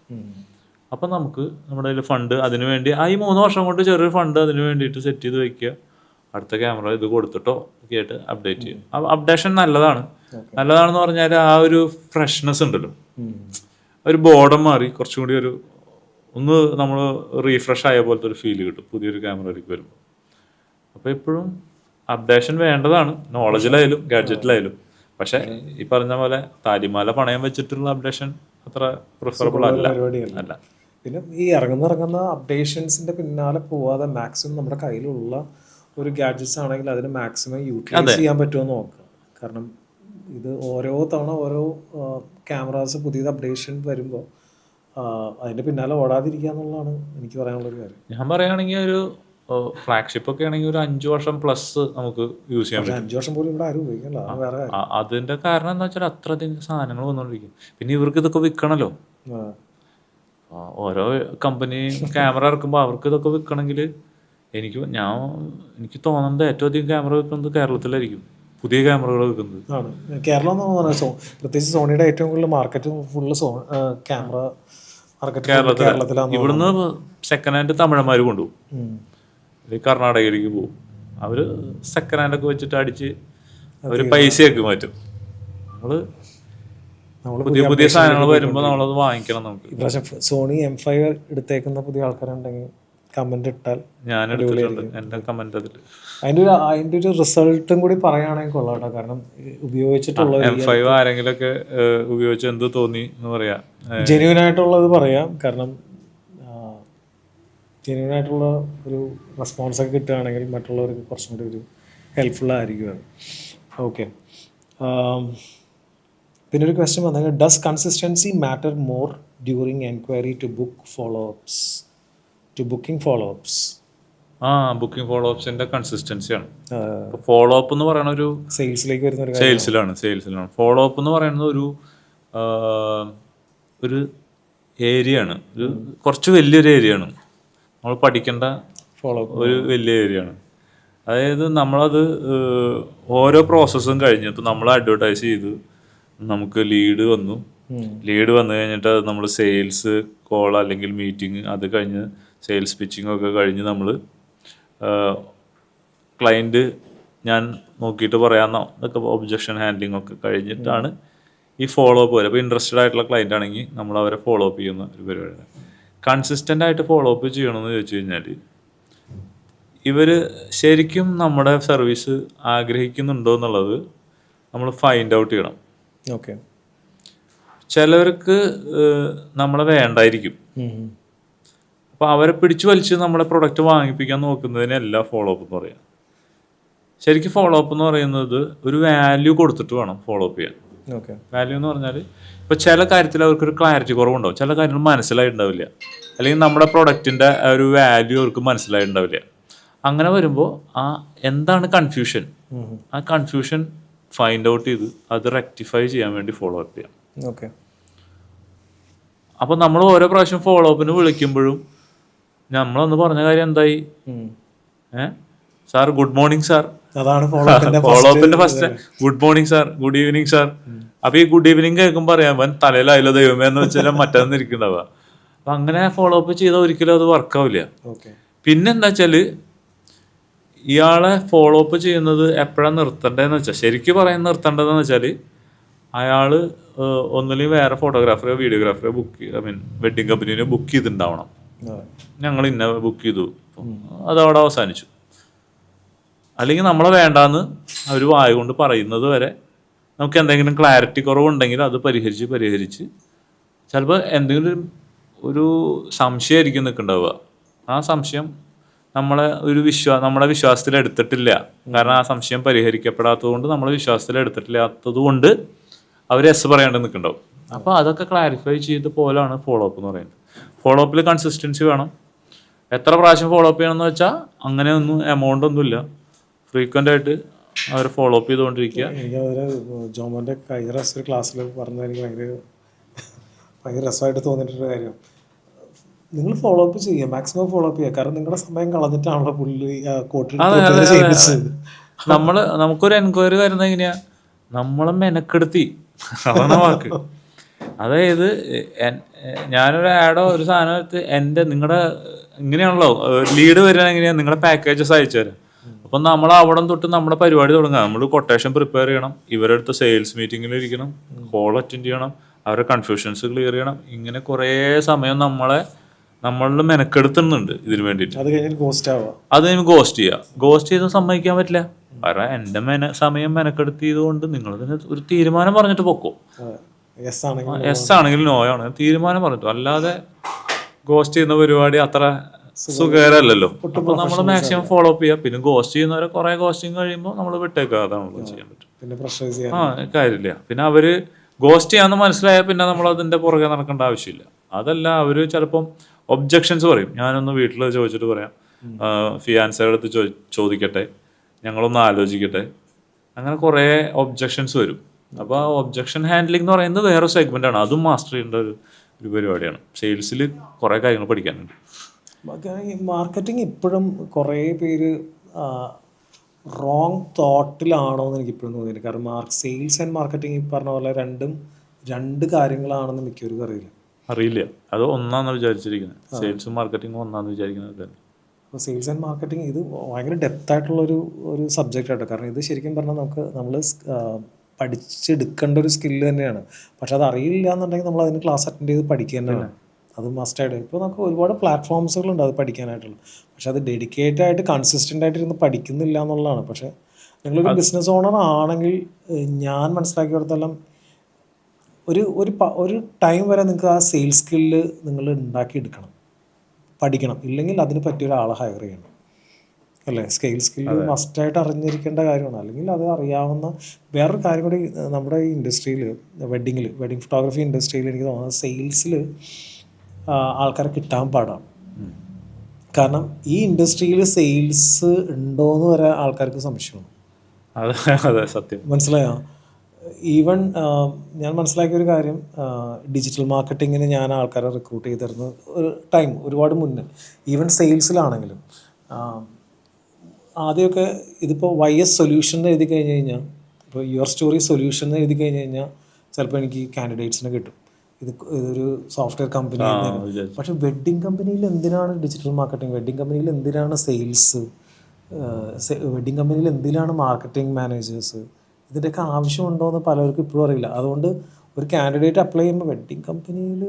A: അപ്പം നമുക്ക് നമ്മുടെ കയ്യിൽ ഫണ്ട് അതിനു വേണ്ടി ഈ 3 വർഷം കൊണ്ട് ചെറിയൊരു ഫണ്ട് അതിന് വേണ്ടിയിട്ട് സെറ്റ് ചെയ്ത് വയ്ക്കുക. അടുത്ത ക്യാമറ ഇത് കൊടുത്തിട്ടോ ഒക്കെ ആയിട്ട് അപ്ഡേറ്റ് ചെയ്യും. അപ്ഡേഷൻ നല്ലതാണെന്ന് പറഞ്ഞാൽ ആ ഒരു ഫ്രഷ്നെസ് ഉണ്ടല്ലോ, ഒരു ബോർഡം മാറി കുറച്ചും കൂടി ഒന്ന് നമ്മൾ റീഫ്രഷ് ആയ പോലത്തെ ഒരു ഫീൽ കിട്ടും പുതിയൊരു ക്യാമറയിലേക്ക് വരുമ്പോൾ. അപ്പോൾ എപ്പോഴും അപ്ഡേഷൻ വേണ്ടതാണ്, നോളജിലായാലും ഗാഡ്ജറ്റിലായാലും. പക്ഷേ ഈ പറഞ്ഞ പോലെ താലിമാല പണയം വെച്ചിട്ടുള്ള അപ്ഡേഷൻ അത്ര പ്രിഫറബിൾ അല്ല.
B: പിന്നെ ഈ ഇറങ്ങുന്ന അപ്ഡേഷൻസിന്റെ പിന്നാലെ പോവാതെ മാക്സിമം നമ്മുടെ കയ്യിലുള്ള ഒരു ഗാഡ്ജറ്റ്സ് ആണെങ്കിൽ അതിന് മാക്സിമം യൂട്ടിലൈസ് ചെയ്യാൻ പറ്റുമോ എന്ന് നോക്കുക. കാരണം ഇത് ഓരോ തവണ ഓരോ ക്യാമറാസ് പുതിയത് അപ്ഡേഷൻ വരുമ്പോൾ അതിന്റെ പിന്നാലെ ഓടാതിരിക്കുക എന്നുള്ളതാണ് എനിക്ക് പറയാനുള്ളൊരു കാര്യം.
A: ഞാൻ പറയുകയാണെങ്കിൽ ഒരു ഫ്ലാഗ്ഷിപ്പ് ഒക്കെ ആണെങ്കിൽ ഒരു 5 വർഷം പ്ലസ് നമുക്ക് യൂസ് ചെയ്യാൻ പറ്റും.
B: 5 വർഷം പോലും ഇവിടെ ആരും ഉപയോഗിക്കണ്ട. വേറെ
A: അതിന്റെ കാരണം എന്താ വെച്ചാൽ അത്രയധികം സാധനങ്ങൾ വന്നുകൊണ്ടിരിക്കും. പിന്നെ ഇവർക്ക് ഇതൊക്കെ വിൽക്കണല്ലോ. ഓരോ കമ്പനി ക്യാമറ ഇറക്കുമ്പോൾ അവർക്ക് ഇതൊക്കെ വിൽക്കണമെങ്കിൽ എനിക്ക് തോന്നുന്നത് ഏറ്റവും അധികം ക്യാമറ വിൽക്കുന്നത് കേരളത്തിലായിരിക്കും, പുതിയ ക്യാമറകൾ വിൽക്കുന്നത്.
B: കേരളം എന്ന് പറഞ്ഞാൽ പ്രത്യേകിച്ച് സോണിയുടെ ഏറ്റവും കൂടുതൽ മാർക്കറ്റ് ഫുള്ള് ക്യാമറ
A: കേരളത്തിലാണ്. ഇവിടുന്ന് സെക്കൻഡ് ഹാൻഡ് തമിഴന്മാർ കൊണ്ടുപോകും, കർണാടകയിലേക്ക് പോകും. അവർ സെക്കൻഡ് ഹാൻഡൊക്കെ വെച്ചിട്ട് അടിച്ച് അവർ പൈസയൊക്കെ മാറ്റും. പുതിയ പുതിയ സാധനങ്ങൾ വരുമ്പോൾ നമ്മളത് വാങ്ങിക്കണം. നമുക്ക്
B: ഇപ്രാവശ്യം സോണി M5 എടുത്തേക്കുന്ന പുതിയ ആൾക്കാരുണ്ടെങ്കിൽ കമന്റ് ഇട്ടാൽ
A: ഞാൻ എടുത്തിട്ടുണ്ട്, എൻ്റെ കമന്റ് അതിൽ.
B: അതിന്റെ ഒരു റിസൾട്ടും കൂടി പറയുകയാണെങ്കിൽ കൊള്ളാട്ടോ. കാരണം ഉപയോഗിച്ചിട്ടുള്ള
A: M5 ആരെങ്കിലൊക്കെ ഉപയോഗിച്ച് എന്ത് തോന്നി എന്ന് പറയാം,
B: ജെന്യൂൻ ആയിട്ടുള്ളത് പറയാം. കാരണം ജെന്യൂൻ ആയിട്ടുള്ള ഒരു റെസ്പോൺസ് ഒക്കെ കിട്ടുകയാണെങ്കിൽ മറ്റുള്ളവർക്ക് കുറച്ചും കൂടി ഒരു ഹെൽപ്ഫുൾ ആയിരിക്കും. ഓക്കെ, പിന്നെ ഒരു ക്വസ്റ്റ്യൻ വന്നത്, does consistency matter more during enquiry to booking follow ups?
A: Booking follow അപ്സിന്റെ കൺസിസ്റ്റൻസിയാണ്. ഫോളോ അപ്പ് എന്ന് പറയുന്ന ഒരു
B: സെയിൽസിലേക്ക് വരുന്ന
A: സെയിൽസിലാണ്. ഫോളോ അപ്പ് എന്ന് പറയുന്നത് ഒരു ഏരിയ ആണ്, ഒരു കുറച്ച് വലിയൊരു ഏരിയ ആണ്. നമ്മൾ പഠിക്കേണ്ട ഒരു വലിയ ഏരിയ ആണ്. അതായത് നമ്മളത് ഓരോ പ്രോസസ്സും കഴിഞ്ഞിട്ട് നമ്മൾ അഡ്വർടൈസ് ചെയ്ത് നമുക്ക് ലീഡ് വന്നു കഴിഞ്ഞിട്ട് അത് നമ്മൾ സെയിൽസ് കോൾ അല്ലെങ്കിൽ മീറ്റിംഗ്, അത് കഴിഞ്ഞ് സെയിൽസ് പിച്ചിങ് ഒക്കെ കഴിഞ്ഞ് നമ്മൾ ക്ലയൻറ്റ് ഞാൻ നോക്കിയിട്ട് പറയാമെന്നോ ഇതൊക്കെ ഒബ്ജക്ഷൻ ഹാൻഡ്ലിംഗ് ഒക്കെ കഴിഞ്ഞിട്ടാണ് ഈ ഫോളോ അപ്പ് വരും. അപ്പോൾ ഇൻട്രസ്റ്റഡ് ആയിട്ടുള്ള ക്ലയൻ്റ് ആണെങ്കിൽ നമ്മൾ അവരെ ഫോളോ അപ്പ് ചെയ്യുന്ന ഒരു പരിപാടിയാണ്. കൺസിസ്റ്റൻ്റ് ആയിട്ട് ഫോളോ അപ്പ് ചെയ്യണമെന്ന് ചോദിച്ചു കഴിഞ്ഞാൽ ഇവർ ശരിക്കും നമ്മുടെ സർവീസ് ആഗ്രഹിക്കുന്നുണ്ടോ എന്നുള്ളത് നമ്മൾ ഫൈൻഡ് ഔട്ട് ചെയ്യണം.
B: ഓക്കെ,
A: ചിലവർക്ക് നമ്മളെ വേണ്ടായിരിക്കും. അപ്പോൾ അവരെ പിടിച്ചു വലിച്ച് നമ്മുടെ പ്രൊഡക്റ്റ് വാങ്ങിപ്പിക്കാൻ നോക്കുന്നതിനല്ല ഫോളോ അപ്പ് എന്ന് പറയാം. ശരിക്കും ഫോളോ അപ്പ് എന്ന് പറയുന്നത് ഒരു വാല്യൂ കൊടുത്തിട്ട് വേണം ഫോളോ അപ്പ് ചെയ്യാൻ. വാല്യൂ എന്ന് പറഞ്ഞാൽ ഇപ്പോൾ ചില കാര്യത്തിൽ അവർക്കൊരു ക്ലാരിറ്റി കുറവുണ്ടാവും, ചില കാര്യങ്ങൾ മനസ്സിലായിട്ടുണ്ടാവില്ല, അല്ലെങ്കിൽ നമ്മുടെ പ്രൊഡക്റ്റിൻ്റെ ഒരു വാല്യൂ അവർക്ക് മനസ്സിലായിട്ടുണ്ടാവില്ല. അങ്ങനെ വരുമ്പോൾ എന്താണ് കൺഫ്യൂഷൻ, ആ കൺഫ്യൂഷൻ ഫൈൻഡ് ഔട്ട് ചെയ്ത് അത് റെക്ടിഫൈ ചെയ്യാൻ വേണ്ടി ഫോളോ അപ്പ് ചെയ്യാം.
B: ഓക്കെ,
A: അപ്പോൾ നമ്മൾ ഓരോ പ്രാവശ്യം ഫോളോ അപ്പിന് വിളിക്കുമ്പോഴും നമ്മളൊന്ന് പറഞ്ഞ കാര്യം എന്തായി, സാർ ഗുഡ് മോർണിംഗ് സാർ,
B: അതാണ്
A: ഫോളോ അപ്പിന്റെ first. Good morning sir, good evening sir. അപ്പൊ ഈ ഗുഡ് ഈവനിങ് കേൾക്കുമ്പോൾ പറയാൻ തലയിലായാലോ ദൈവമേ എന്ന് വെച്ചാൽ മറ്റൊന്നും ഇരിക്കണ്ടാവുക. അപ്പൊ അങ്ങനെ ഫോളോ അപ്പ് ചെയ്താൽ ഒരിക്കലും അത് വർക്കാവില്ല. പിന്നെന്താ വെച്ചാല് ഇയാളെ ഫോളോ അപ്പ് ചെയ്യുന്നത് എപ്പോഴാണ് നിർത്തേണ്ടതെന്ന് വെച്ചാൽ, ശരിക്കും പറയാൻ നിർത്തേണ്ടതെന്ന് വെച്ചാൽ അയാൾ ഒന്നുമില്ലെങ്കിൽ വേറെ ഫോട്ടോഗ്രാഫറോ വീഡിയോഗ്രാഫറോ വെഡിങ് കമ്പനീനെ ബുക്ക് ചെയ്തിട്ടുണ്ടാവണം. ഞങ്ങൾ ഇന്ന ബുക്ക് ചെയ്തു, അതവിടെ അവസാനിച്ചു. അല്ലെങ്കിൽ നമ്മളെ വേണ്ടാന്ന് അവർ വായ കൊണ്ട് പറയുന്നത് വരെ നമുക്ക് എന്തെങ്കിലും ക്ലാരിറ്റി കുറവുണ്ടെങ്കിൽ അത് പരിഹരിച്ച് ചിലപ്പോൾ എന്തെങ്കിലും ഒരു സംശയമായിരിക്കും നിൽക്കുന്നുണ്ടാവുക. ആ സംശയം നമ്മുടെ വിശ്വാസത്തിൽ എടുത്തിട്ടില്ല. കാരണം ആ സംശയം പരിഹരിക്കപ്പെടാത്തത് കൊണ്ട് നമ്മൾ വിശ്വാസത്തിൽ എടുത്തിട്ടില്ലാത്തത് കൊണ്ട് അവർ എസ് പറയാണ്ട് നിൽക്കുന്നുണ്ടാവും. അപ്പോൾ അതൊക്കെ ക്ലാരിഫൈ ചെയ്ത് പോലാണ് ഫോളോ അപ്പ് എന്ന് പറയുന്നത്. ഫോളോ അപ്പിൽ കൺസിസ്റ്റൻസി വേണം. എത്ര പ്രാവശ്യം ഫോളോ അപ്പ് ചെയ്യണമെന്ന് വെച്ചാൽ അങ്ങനെയൊന്നും എമൗണ്ട് ഒന്നുമില്ല, ഫ്രീക്വൻ്റ് ആയിട്ട് അവർ ഫോളോ അപ്പ് ചെയ്തുകൊണ്ടിരിക്കുക.
B: എനിക്ക് ജോമോൻ്റെ കഴിഞ്ഞ ഒരു ക്ലാസ്സിൽ പറഞ്ഞത് എനിക്ക് ഭയങ്കര രസമായിട്ട് തോന്നിയിട്ടൊരു കാര്യം, നിങ്ങൾ ഫോളോ അപ്പ് ചെയ്യുക, മാക്സിമം ഫോളോ അപ്പ് ചെയ്യുക. കാരണം നിങ്ങളുടെ സമയം കളഞ്ഞിട്ടാണല്ലോ പുള്ളി
A: നമുക്കൊരു എൻക്വയറി വരുന്നത് എങ്ങനെയാ, നമ്മളെ മെനക്കെടുത്തി, അതാണ് വാക്ക്. അതായത് ഞാനൊരു ആഡോ ഒരു സാധനം എടുത്ത് നിങ്ങളുടെ ഇങ്ങനെയാണല്ലോ ലീഡ് വരിക, എങ്ങനെയാ നിങ്ങളുടെ പാക്കേജസ് അയച്ചു തരാം. അപ്പം നമ്മൾ അവിടെ തൊട്ട് നമ്മുടെ പരിപാടി തുടങ്ങാം. നമ്മൾ കൊട്ടേഷൻ പ്രിപ്പയർ ചെയ്യണം, ഇവരുടെ അടുത്ത് സെയിൽസ് മീറ്റിങ്ങിൽ ഇരിക്കണം, കോൾ അറ്റൻഡ് ചെയ്യണം, അവരുടെ കൺഫ്യൂഷൻസ് ക്ലിയർ ചെയ്യണം. ഇങ്ങനെ കുറേ സമയം നമ്മളെ നമ്മളിൽ മെനക്കെടുത്തുന്നുണ്ട് ഇതിന് വേണ്ടിയിട്ട്.
B: അത് കഴിഞ്ഞിട്ട് ഗോസ്റ്റ് ആവുക,
A: അത് ഗോസ്റ്റ് ചെയ്യുക. ഗോസ്റ്റ് ചെയ്ത് സമ്മതിക്കാൻ പറ്റില്ല. കാരണം എൻ്റെ സമയം മെനക്കെടുത്തിയത് കൊണ്ട് നിങ്ങൾ ഇതിന് ഒരു തീരുമാനം പറഞ്ഞിട്ട് പൊക്കോ.
B: യെസ് ആണെങ്കിൽ
A: എസ് ആണെങ്കിൽ നോ ആണ് തീരുമാനം പറഞ്ഞിട്ടോ. അല്ലാതെ ഗോസ്റ്റ് ചെയ്യുന്ന പരിപാടി അത്ര സുഖകരമല്ലല്ലോ. അപ്പൊ നമ്മൾ മാക്സിമം ഫോളോ അപ്പ് ചെയ്യുക. പിന്നെ ഗോസ്റ്റ് ചെയ്യുന്നവരെ കുറെ ഗോസ്റ്റിങ് കഴിയുമ്പോൾ നമ്മൾ വിട്ടേക്കുക. അതാണ് നമ്മൾ ചെയ്യാൻ പറ്റും.
B: പിന്നെ പ്രഷറൈസ് ചെയ്യാൻ
A: കാര്യമില്ല. പിന്നെ അവര് ഗോസ്റ്റ് ചെയ്യാന്ന് മനസ്സിലായാൽ പിന്നെ നമ്മൾ അതിന്റെ പുറകെ നടക്കേണ്ട ആവശ്യമില്ല. അതല്ല, അവര് ചിലപ്പം ഒബ്ജക്ഷൻസ് പറയും. ഞാനൊന്ന് വീട്ടിൽ ചോദിച്ചിട്ട് പറയാം, ഫിയാൻസയുടെ അടുത്ത് ചോദിക്കട്ടെ, ഞങ്ങളൊന്ന് ആലോചിക്കട്ടെ, അങ്ങനെ കുറേ ഒബ്ജക്ഷൻസ് വരും. അപ്പോൾ ആ ഒബ്ജക്ഷൻ ഹാൻഡ്ലിംഗ് എന്ന് പറയുന്നത് വേറെ സെഗ്മെന്റ് ആണ്. അതും മാസ്റ്റർ ചെയ്യേണ്ട ഒരു പരിപാടിയാണ്. സെയിൽസിൽ കുറേ കാര്യങ്ങൾ പഠിക്കാനുണ്ട്.
B: മാർക്കറ്റിംഗ് ഇപ്പോഴും കുറേ പേര് റോങ് തോട്ടിലാണോ എന്ന് എനിക്ക് ഇപ്പോഴും തോന്നിയില്ല. കാരണം സെയിൽസ് ആൻഡ് മാർക്കറ്റിംഗ് ഈ പറഞ്ഞ പോലെ രണ്ട് കാര്യങ്ങളാണെന്ന് മിക്കവർക്കും
A: അറിയില്ല. അത് ഒന്നാന്ന് വിചാരിച്ചിരിക്കുന്നത്. സെയിൽസും മാർക്കറ്റിംഗും ഒന്നാന്ന് വിചാരിക്കുന്നത്.
B: അപ്പോൾ സെയിൽസ് ആൻഡ് മാർക്കറ്റിംഗ് ഇത് ഭയങ്കര ഡെപ്ത് ആയിട്ടുള്ളൊരു സബ്ജക്റ്റ് ആട്ടോ. കാരണം ഇത് ശരിക്കും പറഞ്ഞാൽ നമ്മൾ പഠിച്ചെടുക്കേണ്ട ഒരു സ്കില്ല് തന്നെയാണ്. പക്ഷെ അത് അറിയില്ല എന്നുണ്ടെങ്കിൽ നമ്മൾ അതിന് ക്ലാസ് അറ്റൻഡ് ചെയ്ത് പഠിക്കുക തന്നെയാണ്. അത് മസ്റ്റായിട്ട്. ഇപ്പോൾ നമുക്ക് ഒരുപാട് പ്ലാറ്റ്ഫോംസുകളുണ്ട് അത് പഠിക്കാനായിട്ടുള്ള. പക്ഷെ അത് ഡെഡിക്കേറ്റഡ് ആയിട്ട് കൺസിസ്റ്റൻ്റ് ആയിട്ട് ഇരുന്ന് പഠിക്കുന്നില്ല എന്നുള്ളതാണ്. പക്ഷേ നിങ്ങളൊരു ബിസിനസ് ഓണർ ആണെങ്കിൽ ഞാൻ മനസ്സിലാക്കിയിടത്തോളം ഒരു ടൈം വരെ നിങ്ങൾക്ക് ആ സെയിൽസ് സ്കില്ല് നിങ്ങൾ ഉണ്ടാക്കിയെടുക്കണം, പഠിക്കണം. ഇല്ലെങ്കിൽ അതിന് പറ്റിയ ഒരാളെ ഹയർ ചെയ്യണം, അല്ലേ? സ്കില്ല് മസ്റ്റായിട്ട് അറിഞ്ഞിരിക്കേണ്ട കാര്യമാണ്. അല്ലെങ്കിൽ അത് അറിയാവുന്ന വേറൊരു കാര്യം കൂടി നമ്മുടെ ഈ ഇൻഡസ്ട്രിയിൽ, വെഡിങ് ഫോട്ടോഗ്രാഫി ഇൻഡസ്ട്രിയിൽ എനിക്ക് തോന്നുന്നത് സെയിൽസിൽ ആൾക്കാരെ കിട്ടാൻ പാടാണ്. കാരണം ഈ ഇൻഡസ്ട്രിയിൽ സെയിൽസ് ഉണ്ടോയെന്ന് വരെ ആൾക്കാർക്ക് സംശയമാണ്.
A: അതെ, സത്യം.
B: മനസ്സിലായോ? ഈവൻ ഞാൻ മനസ്സിലാക്കിയ ഒരു കാര്യം, ഡിജിറ്റൽ മാർക്കറ്റിങ്ങിന് ഞാൻ ആൾക്കാരെ റിക്രൂട്ട് ചെയ്തിരുന്നു ഒരു ടൈം, ഒരുപാട് മുന്നേ. ഈവൻ സെയിൽസിലാണെങ്കിലും ആദ്യമൊക്കെ ഇതിപ്പോൾ YS സൊല്യൂഷൻ എന്ന് എഴുതി കഴിഞ്ഞ് കഴിഞ്ഞാൽ, ഇപ്പോൾ യുവർ സ്റ്റോറി സൊല്യൂഷൻ എന്ന് എഴുതി കഴിഞ്ഞ് കഴിഞ്ഞാൽ ചിലപ്പോൾ എനിക്ക് കാൻഡിഡേറ്റ്സിനെ കിട്ടും. ഇതൊരു സോഫ്റ്റ്വെയർ കമ്പനി. പക്ഷേ വെഡ്ഡിങ് കമ്പനിയിൽ എന്തിനാണ് ഡിജിറ്റൽ മാർക്കറ്റിംഗ്? വെഡ്ഡിങ് കമ്പനിയിൽ എന്തിനാണ് സെയിൽസ്? വെഡ്ഡിങ് കമ്പനിയിൽ എന്തിനാണ് മാർക്കറ്റിംഗ് മാനേജേഴ്സ്? ഇതിൻ്റെയൊക്കെ ആവശ്യമുണ്ടോ എന്ന് പലർക്കും ഇപ്പോഴും അറിയില്ല. അതുകൊണ്ട് ഒരു കാൻഡിഡേറ്റ് അപ്ലൈ ചെയ്യുമ്പോൾ വെഡ്ഡിങ് കമ്പനിയിൽ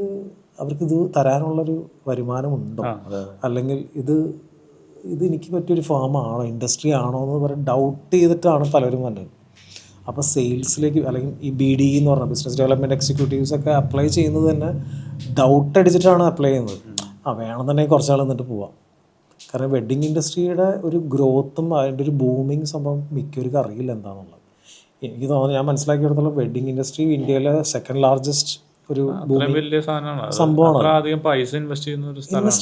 B: അവർക്കിത് തരാനുള്ളൊരു വരുമാനമുണ്ടോ, അല്ലെങ്കിൽ ഇത് എനിക്ക് പറ്റിയൊരു ഫേമാണോ, ഇൻഡസ്ട്രി ആണോ എന്ന് പറഞ്ഞ് ഡൗട്ട് ചെയ്തിട്ടാണ് പലരും വന്നത്. അപ്പോൾ സെയിൽസിലേക്ക്, അല്ലെങ്കിൽ ഈ BDE എന്ന് പറഞ്ഞ ബിസിനസ് ഡെവലപ്മെൻറ്റ് എക്സിക്യൂട്ടീവ്സ് ഒക്കെ അപ്ലൈ ചെയ്യുന്നത് തന്നെ ഡൗട്ട് അടിച്ചിട്ടാണ് അപ്ലൈ ചെയ്യുന്നത്. വേണമെന്നുണ്ടെങ്കിൽ കുറച്ചാൾ എന്നിട്ട് പോവാം. കാരണം വെഡ്ഡിങ് ഇൻഡസ്ട്രിയുടെ ഒരു ഗ്രോത്തും അതിൻ്റെ ഒരു ബൂമിങ് സംഭവം മിക്കവർക്കും അറിയില്ല എന്താണെന്നുള്ളത്. എനിക്ക് തോന്നുന്നു, ഞാൻ മനസ്സിലാക്കിയെടുത്തോളം വെഡ്ഡിങ് ഇൻഡസ്ട്രി ഇന്ത്യയിലെ സെക്കൻഡ് ലാർജസ്റ്റ് ഒരു സംഭവമാണ്. ഇൻവെസ്റ്റ്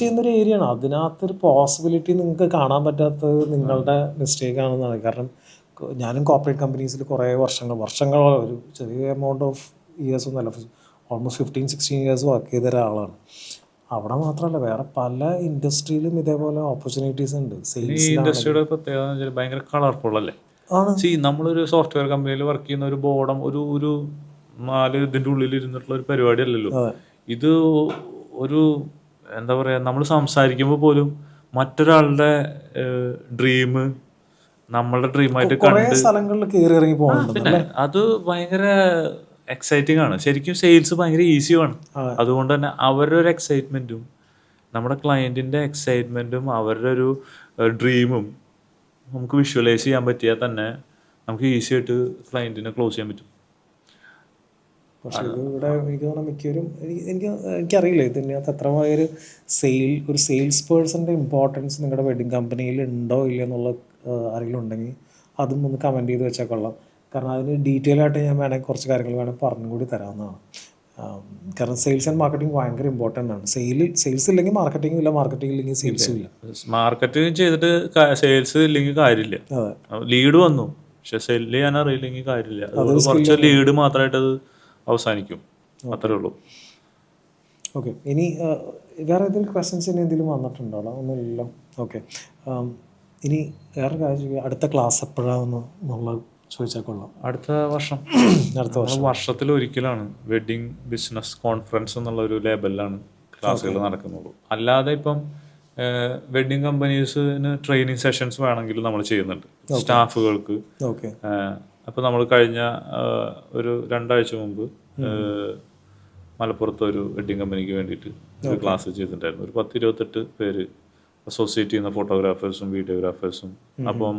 B: ചെയ്യുന്ന ഒരു ഏരിയയാണ്. അതിനകത്തൊരു പോസിബിലിറ്റി നിങ്ങൾക്ക് കാണാൻ പറ്റാത്തത് നിങ്ങളുടെ മിസ്റ്റേക്ക് ആണെന്നാണ്. കാരണം ഞാനും കോർപ്പറേറ്റ് കമ്പനീസിൽ കുറേ വർഷങ്ങൾ ഒരു ചെറിയ എമൗണ്ട് ഓഫ് ഇയേഴ്സ് ഒന്നുമല്ല, ഓൾമോസ്റ്റ് 15-16 ഇയേഴ്സ് വർക്ക് ചെയ്ത ഒരാളാണ്. അവിടെ മാത്രമല്ല, വേറെ പല ഇൻഡസ്ട്രിയിലും ഇതേപോലെ ഓപ്പർച്യൂണിറ്റീസ് ഉണ്ട്.
A: ഇൻഡസ്ട്രിയുടെ പ്രത്യേകത ഭയങ്കര കളർഫുൾ അല്ലേ? നമ്മളൊരു സോഫ്റ്റ്വെയർ കമ്പനിയിൽ വർക്ക് ചെയ്യുന്ന ഒരു ബോർഡം ഒരു 4 ഇതിൻ്റെ ഉള്ളിൽ ഇരുന്നിട്ടുള്ള ഒരു പരിപാടി അല്ലല്ലോ ഇത്. ഒരു എന്താ പറയുക, നമ്മൾ സംസാരിക്കുമ്പോൾ പോലും മറ്റൊരാളുടെ ഡ്രീം നമ്മളുടെ ഡ്രീമായിട്ട് കണ്ട്, പിന്നെ അത് ഭയങ്കര എക്സൈറ്റിംഗ് ആണ്. ശരിക്കും സെയിൽസ് ഭയങ്കര ഈസിയാണ്. അതുകൊണ്ട് തന്നെ അവരുടെ ഒരു എക്സൈറ്റ്മെൻറ്റും നമ്മുടെ ക്ലയൻറ്റിൻ്റെ എക്സൈറ്റ്മെൻറ്റും അവരുടെ ഒരു ഡ്രീമും നമുക്ക് വിഷ്വലൈസ് ചെയ്യാൻ പറ്റിയാൽ തന്നെ നമുക്ക് ഈസി ആയിട്ട് ക്ലയൻറ്റിനെ ക്ലോസ് ചെയ്യാൻ പറ്റും.
B: പക്ഷേ ഇവിടെ എനിക്ക് തോന്നുന്നു മിക്കവരും എനിക്കറിയില്ല ഇതിനകത്ത് എത്രമായൊരു സെയിൽസ് പേഴ്സൻ്റെ ഇമ്പോർട്ടൻസ് നിങ്ങളുടെ വെഡ്ഡിങ് കമ്പനിയിൽ ഉണ്ടോ ഇല്ല എന്നുള്ള ആരെങ്കിലും ഉണ്ടെങ്കിൽ അതും ഒന്ന് കമൻറ്റ് ചെയ്ത് വെച്ചാൽ കൊള്ളാം. കാരണം അതിന് ഡീറ്റെയിൽ ആയിട്ട് ഞാൻ വേണമെങ്കിൽ കുറച്ച് കാര്യങ്ങൾ വേണമെങ്കിൽ പറഞ്ഞും കൂടി തരാവുന്നതാണ്. കാരണം സെയിൽസ് ആൻഡ് മാർക്കറ്റിംഗ് ഭയങ്കര ഇമ്പോർട്ടൻ്റ് ആണ്. സെയിൽസ് ഇല്ലെങ്കിൽ മാർക്കറ്റിംഗ് ഇല്ല, മാർക്കറ്റിംഗ് ഇല്ലെങ്കിൽ സെയിൽസും ഇല്ല.
A: മാർക്കറ്റിംഗ് ചെയ്തിട്ട് സെയിൽസ് ഇല്ലെങ്കിൽ കാര്യമില്ല. ലീഡ് വന്നു പക്ഷെ സെല്ല് ചെയ്യാൻ അറിയില്ലെങ്കിൽ കാര്യമില്ല. കുറച്ച് ലീഡ് മാത്രമായിട്ട് അത് അവസാനിക്കും, അത്രേ ഉള്ളൂ.
B: ഓക്കെ, ഇനി വേറെ ഏതെങ്കിലും ക്വസ്റ്റ്യൻസ് ഇനി എന്തെങ്കിലും വന്നിട്ടുണ്ടോ? ഒന്നുമില്ലല്ലോ. ഓക്കെ, ഇനി വേറെ കാര്യം, അടുത്ത ക്ലാസ് എപ്പോഴാണെന്ന് നമ്മൾ ചോദിച്ചാൽ കൊള്ളാം.
A: അടുത്ത വർഷം വർഷത്തിൽ ഒരിക്കലാണ് വെഡ്ഡിങ് ബിസിനസ് കോൺഫറൻസ് എന്നുള്ള ഒരു ലേബലിലാണ് ക്ലാസ്സുകൾ നടക്കുന്നുള്ളൂ. അല്ലാതെ ഇപ്പം വെഡ്ഡിങ് കമ്പനീസിന് ട്രെയിനിങ് സെഷൻസ് വേണമെങ്കിൽ നമ്മൾ ചെയ്യുന്നുണ്ട് സ്റ്റാഫുകൾക്ക്. അപ്പോൾ നമ്മൾ കഴിഞ്ഞ ഒരു 2 ആഴ്ച മുമ്പ് മലപ്പുറത്ത് ഒരു വെഡ്ഡിങ് കമ്പനിക്ക് വേണ്ടിയിട്ട് ഒരു ക്ലാസ് ചെയ്തിട്ടുണ്ടായിരുന്നു. ഒരു 10-28 പേര് അസോസിയേറ്റ് ചെയ്യുന്ന ഫോട്ടോഗ്രാഫേഴ്സും വീഡിയോഗ്രാഫേഴ്സും. അപ്പം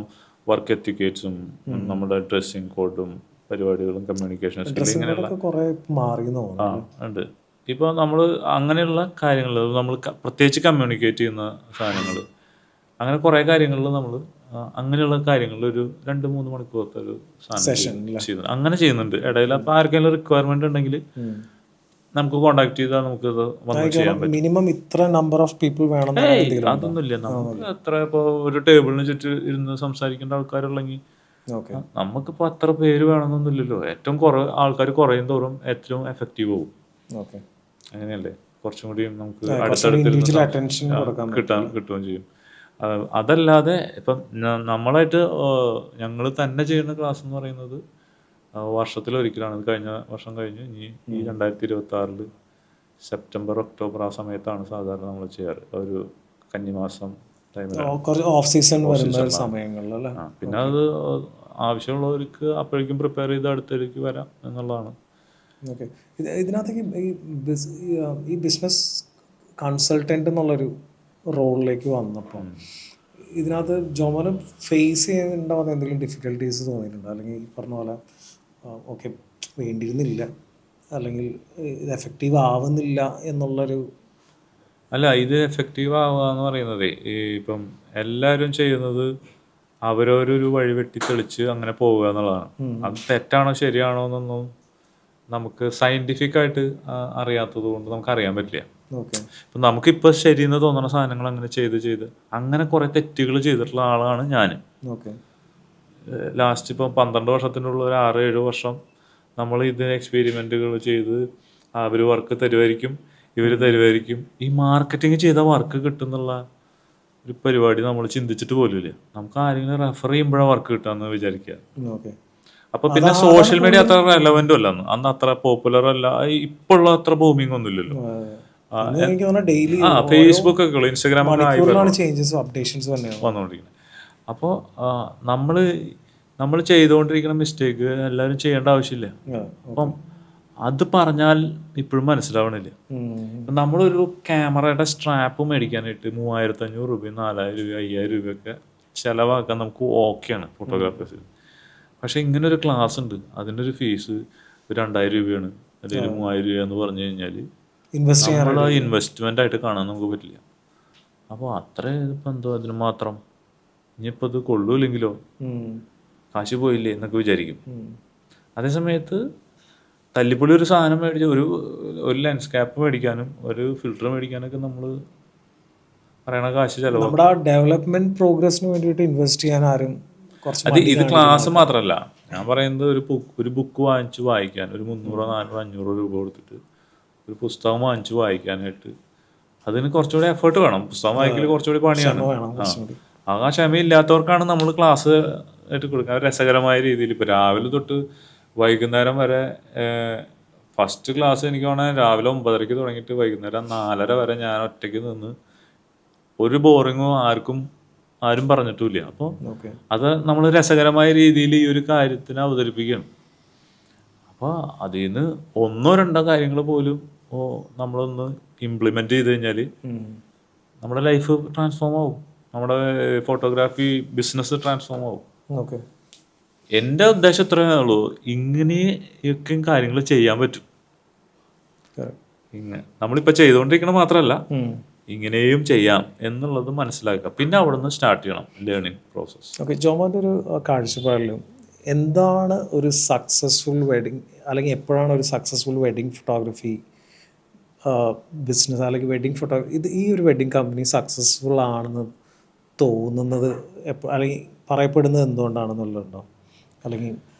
A: വർക്ക് എത്തിക്കേറ്റ്സും നമ്മുടെ ഡ്രസ്സിങ് കോഡും പരിപാടികളും കമ്മ്യൂണിക്കേഷൻ ഇങ്ങനെയുള്ള ഉണ്ട്. ഇപ്പോൾ നമ്മൾ അങ്ങനെയുള്ള കാര്യങ്ങൾ നമ്മൾ പ്രത്യേകിച്ച് കമ്മ്യൂണിക്കേറ്റ് ചെയ്യുന്ന സാധനങ്ങൾ, അങ്ങനെ കുറേ കാര്യങ്ങളിൽ നമ്മൾ അങ്ങനെയുള്ള കാര്യങ്ങളിൽ ഒരു 2-3 മണിക്കൂറത്തെ ഒരു സാധനം ചെയ്യുന്നുണ്ട്. അങ്ങനെ ചെയ്യുന്നുണ്ട് ഇടയിൽ. അപ്പോൾ ആർക്കെങ്കിലും റിക്വയർമെന്റ് ഉണ്ടെങ്കിൽ നമുക്ക് കോണ്ടാക്ട് ചെയ്താൽ നമുക്ക് ഇത് വന്ന് ചെയ്യാൻ പറ്റും.
B: മിനിമം ഇത്ര നമ്പർ ഓഫ് പീപ്പിൾ വേണം
A: അതൊന്നുമില്ല. നമുക്ക് എത്ര ഇപ്പോൾ ഒരു ടേബിളിന് ചുറ്റും ഇരുന്ന് സംസാരിക്കേണ്ട ആൾക്കാരുള്ളെങ്കിൽ നമുക്കിപ്പോൾ അത്ര പേര് വേണമെന്നൊന്നുമില്ലല്ലോ. ഏറ്റവും ആൾക്കാർ കുറയും തോറും ഏറ്റവും എഫക്റ്റീവ് പോകും. അങ്ങനെയല്ലേ? കുറച്ചും കൂടി നമുക്ക് അടുത്തടുത്ത് കിട്ടുകയും ചെയ്യും. അതല്ലാതെ ഇപ്പം നമ്മളായിട്ട് ഞങ്ങൾ തന്നെ ചെയ്യുന്ന ക്ലാസ് എന്ന് പറയുന്നത് വർഷത്തിലൊരിക്കലാണ്. കഴിഞ്ഞ വർഷം കഴിഞ്ഞ് ഇനി ഈ 2026 സെപ്റ്റംബർ ഒക്ടോബർ ആ സമയത്താണ് സാധാരണ നമ്മൾ ചെയ്യാറ്. ഒരു കന്നിമാസം ടൈമിലാണ്,
B: ഓഫ് സീസൺ വരുന്ന സമയങ്ങളിൽ.
A: പിന്നെ അത് ആവശ്യമുള്ളവർക്ക് അപ്പോഴേക്കും പ്രിപ്പയർ ചെയ്ത് അടുത്തേക്ക് വരാം എന്നുള്ളതാണ്.
B: ഓക്കെ. ഇതിനകത്തേക്ക് ഈ ബിസിനസ് കൺസൾട്ടൻ്റ് എന്നുള്ളൊരു റോളിലേക്ക് വന്നപ്പോൾ ഇതിനകത്ത് ജോമോന് ഫേസ് ചെയ്യുന്നുണ്ടാവുന്ന എന്തെങ്കിലും ഡിഫിക്കൽട്ടീസ് തോന്നിയിട്ടുണ്ടോ? അല്ലെങ്കിൽ ഈ പറഞ്ഞ പോലെ ഓക്കെ വേണ്ടിയിരുന്നില്ല, അല്ലെങ്കിൽ ഇത് എഫക്റ്റീവ് ആവുന്നില്ല എന്നുള്ളൊരു?
A: അല്ല, ഇത് എഫക്റ്റീവ് ആവുക എന്ന് പറയുന്നത് ഇപ്പം എല്ലാവരും ചെയ്യുന്നത് അവരൊരു വഴി വെട്ടി തെളിച്ച് അങ്ങനെ പോവുക എന്നുള്ളതാണ്. അത് തെറ്റാണോ ശരിയാണോ എന്നൊന്നും നമുക്ക് സയൻറ്റിഫിക് ആയിട്ട് അറിയാത്തത് കൊണ്ട് നമുക്ക് അറിയാൻ പറ്റില്ല. ഇപ്പം നമുക്കിപ്പോൾ ശരിയെന്ന് തോന്നുന്ന സാധനങ്ങൾ അങ്ങനെ ചെയ്ത് അങ്ങനെ കുറേ തെറ്റുകൾ ചെയ്തിട്ടുള്ള ആളാണ് ഞാൻ. ലാസ്റ്റ് ഇപ്പം 12 വർഷത്തിനുള്ള ഒരു 6-7 വർഷം നമ്മൾ ഇത് എക്സ്പെരിമെൻറ്റുകൾ ചെയ്ത് അവർ വർക്ക് തരുമായിരിക്കും, ഇവർ തരുമായിരിക്കും. ഈ മാർക്കറ്റിംഗ് ചെയ്ത വർക്ക് കിട്ടുന്നുള്ള ഒരു പരിപാടി നമ്മൾ ചിന്തിച്ചിട്ട് പോലുമില്ല. നമുക്ക് ആരെങ്കിലും റെഫർ ചെയ്യുമ്പോഴാണ് വർക്ക് കിട്ടുകയെന്ന് വിചാരിക്കുക. അപ്പോൾ പിന്നെ സോഷ്യൽ മീഡിയ അത്ര റെലവൻറ്റും അല്ല, അന്ന് അത്ര പോപ്പുലർ അല്ല, ഇപ്പോഴുള്ള അത്ര ബൂമിങ് ഒന്നും ഇല്ലല്ലോ. ഫേസ്ബുക്ക് ഒക്കെ ഇൻസ്റ്റാഗ്രാം ഒക്കെ വന്നുകൊണ്ടിരിക്കുന്നത്. അപ്പോൾ നമ്മൾ ചെയ്തുകൊണ്ടിരിക്കുന്ന മിസ്റ്റേക്ക് എല്ലാവരും ചെയ്യേണ്ട ആവശ്യമില്ല. അപ്പം അത് പറഞ്ഞാൽ ഇപ്പോഴും മനസ്സിലാവണില്ല. നമ്മളൊരു ക്യാമറയുടെ സ്ട്രാപ്പ് മേടിക്കാനായിട്ട് 3500 രൂപ 4000 രൂപ 5000 രൂപയൊക്കെ ചിലവാക്കാൻ നമുക്ക് ഓക്കെയാണ് ഫോട്ടോഗ്രാഫേഴ്സ്. പക്ഷെ ഇങ്ങനൊരു ക്ലാസ് ഉണ്ട്, അതിൻ്റെ ഒരു ഫീസ് 2000 രൂപയാണ് അല്ലെങ്കിൽ 3000 രൂപ എന്ന് പറഞ്ഞു കഴിഞ്ഞാൽ നമ്മൾ ഇൻവെസ്റ്റ്മെൻ്റ് ആയിട്ട് കാണാൻ നമുക്ക് പറ്റില്ല. അപ്പോൾ അത്ര ഇപ്പം എന്തോ അതിന് മാത്രം, ഇനിയിപ്പോൾ ഇത് കൊള്ളൂല്ലെങ്കിലോ, കാശ് പോയില്ലേ എന്നൊക്കെ വിചാരിക്കും. അതേസമയത്ത് തല്ലിപ്പൊളി ഒരു സാധനം മേടിച്ച് ഒരു ലെൻസ് ക്യാപ്പ് മേടിക്കാനും ഒരു ഫിൽറ്റർ മേടിക്കാനൊക്കെ നമ്മൾ പറയണ കാശ് ചിലവ്.
B: നമ്മുടെ ഡെവലപ്മെന്റ് പ്രോഗ്രസിന് വേണ്ടിയിട്ട് ഇൻവെസ്റ്റ് ചെയ്യാൻ ആരും
A: ഇത് ക്ലാസ് മാത്രമല്ല, ഞാൻ പറയുന്നത് ഒരു ബുക്ക് വാങ്ങിച്ച് വായിക്കാൻ ഒരു 300-400-500 രൂപ കൊടുത്തിട്ട് ഒരു പുസ്തകം വാങ്ങിച്ച് വായിക്കാനായിട്ട് അതിന് കുറച്ചുകൂടി എഫേർട്ട് വേണം. പുസ്തകം വായിക്കൽ കുറച്ചുകൂടി പണിയാണ്. ആ ക്ഷമയില്ലാത്തവർക്കാണ് നമ്മൾ ക്ലാസ് ആയിട്ട് കൊടുക്കുക രസകരമായ രീതിയിൽ. ഇപ്പോൾ രാവിലെ തൊട്ട് വൈകുന്നേരം വരെ ഫസ്റ്റ് ക്ലാസ് എനിക്ക് വേണമെങ്കിൽ രാവിലെ 9:30 തുടങ്ങിയിട്ട് വൈകുന്നേരം 4:30 വരെ ഞാൻ ഒറ്റയ്ക്ക് നിന്ന് ഒരു ബോറിങ്ങും ആരും പറഞ്ഞിട്ടുമില്ല. അപ്പോൾ അത് നമ്മൾ രസകരമായ രീതിയിൽ ഈ ഒരു കാര്യത്തിന് അവതരിപ്പിക്കുകയാണ്. അപ്പോൾ അതിൽ നിന്ന് 1-2 കാര്യങ്ങൾ പോലും നമ്മളൊന്ന് ഇംപ്ലിമെൻ്റ് ചെയ്ത് കഴിഞ്ഞാൽ നമ്മുടെ ലൈഫ് ട്രാൻസ്ഫോം ആവും, നമ്മുടെ ഫോട്ടോഗ്രാഫി ബിസിനസ് ട്രാൻസ്ഫോം ആവും. എൻ്റെ ഉദ്ദേശം ഇത്രയേ ഉള്ളൂ, ഇങ്ങനെയൊക്കെ കാര്യങ്ങൾ ചെയ്യാൻ പറ്റും. നമ്മളിപ്പോൾ ചെയ്തുകൊണ്ടിരിക്കണം മാത്രമല്ല, ഇങ്ങനെയും ചെയ്യാം എന്നുള്ളത് മനസ്സിലാക്കുക. പിന്നെ അവിടെ നിന്ന് സ്റ്റാർട്ട് ചെയ്യണം ലേണിംഗ് പ്രോസസ്സ്.
B: ഓക്കെ. ജോമോൻ്റെ ഒരു കാഴ്ചപ്പാടിലും എന്താണ് ഒരു സക്സസ്ഫുൾ വെഡിങ്, അല്ലെങ്കിൽ എപ്പോഴാണ് ഒരു സക്സസ്ഫുൾ വെഡിങ് ഫോട്ടോഗ്രാഫി ബിസിനസ് അല്ലെങ്കിൽ വെഡിങ് ഫോട്ടോഗ്രാഫി ഈ ഒരു വെഡിങ് കമ്പനി സക്സസ്ഫുൾ ആണെന്ന് തോന്നുന്നത് അല്ലെങ്കിൽ പറയപ്പെടുന്നത് എന്തുകൊണ്ടാണെന്നുള്ളതുണ്ടോ? അല്ലെങ്കിൽ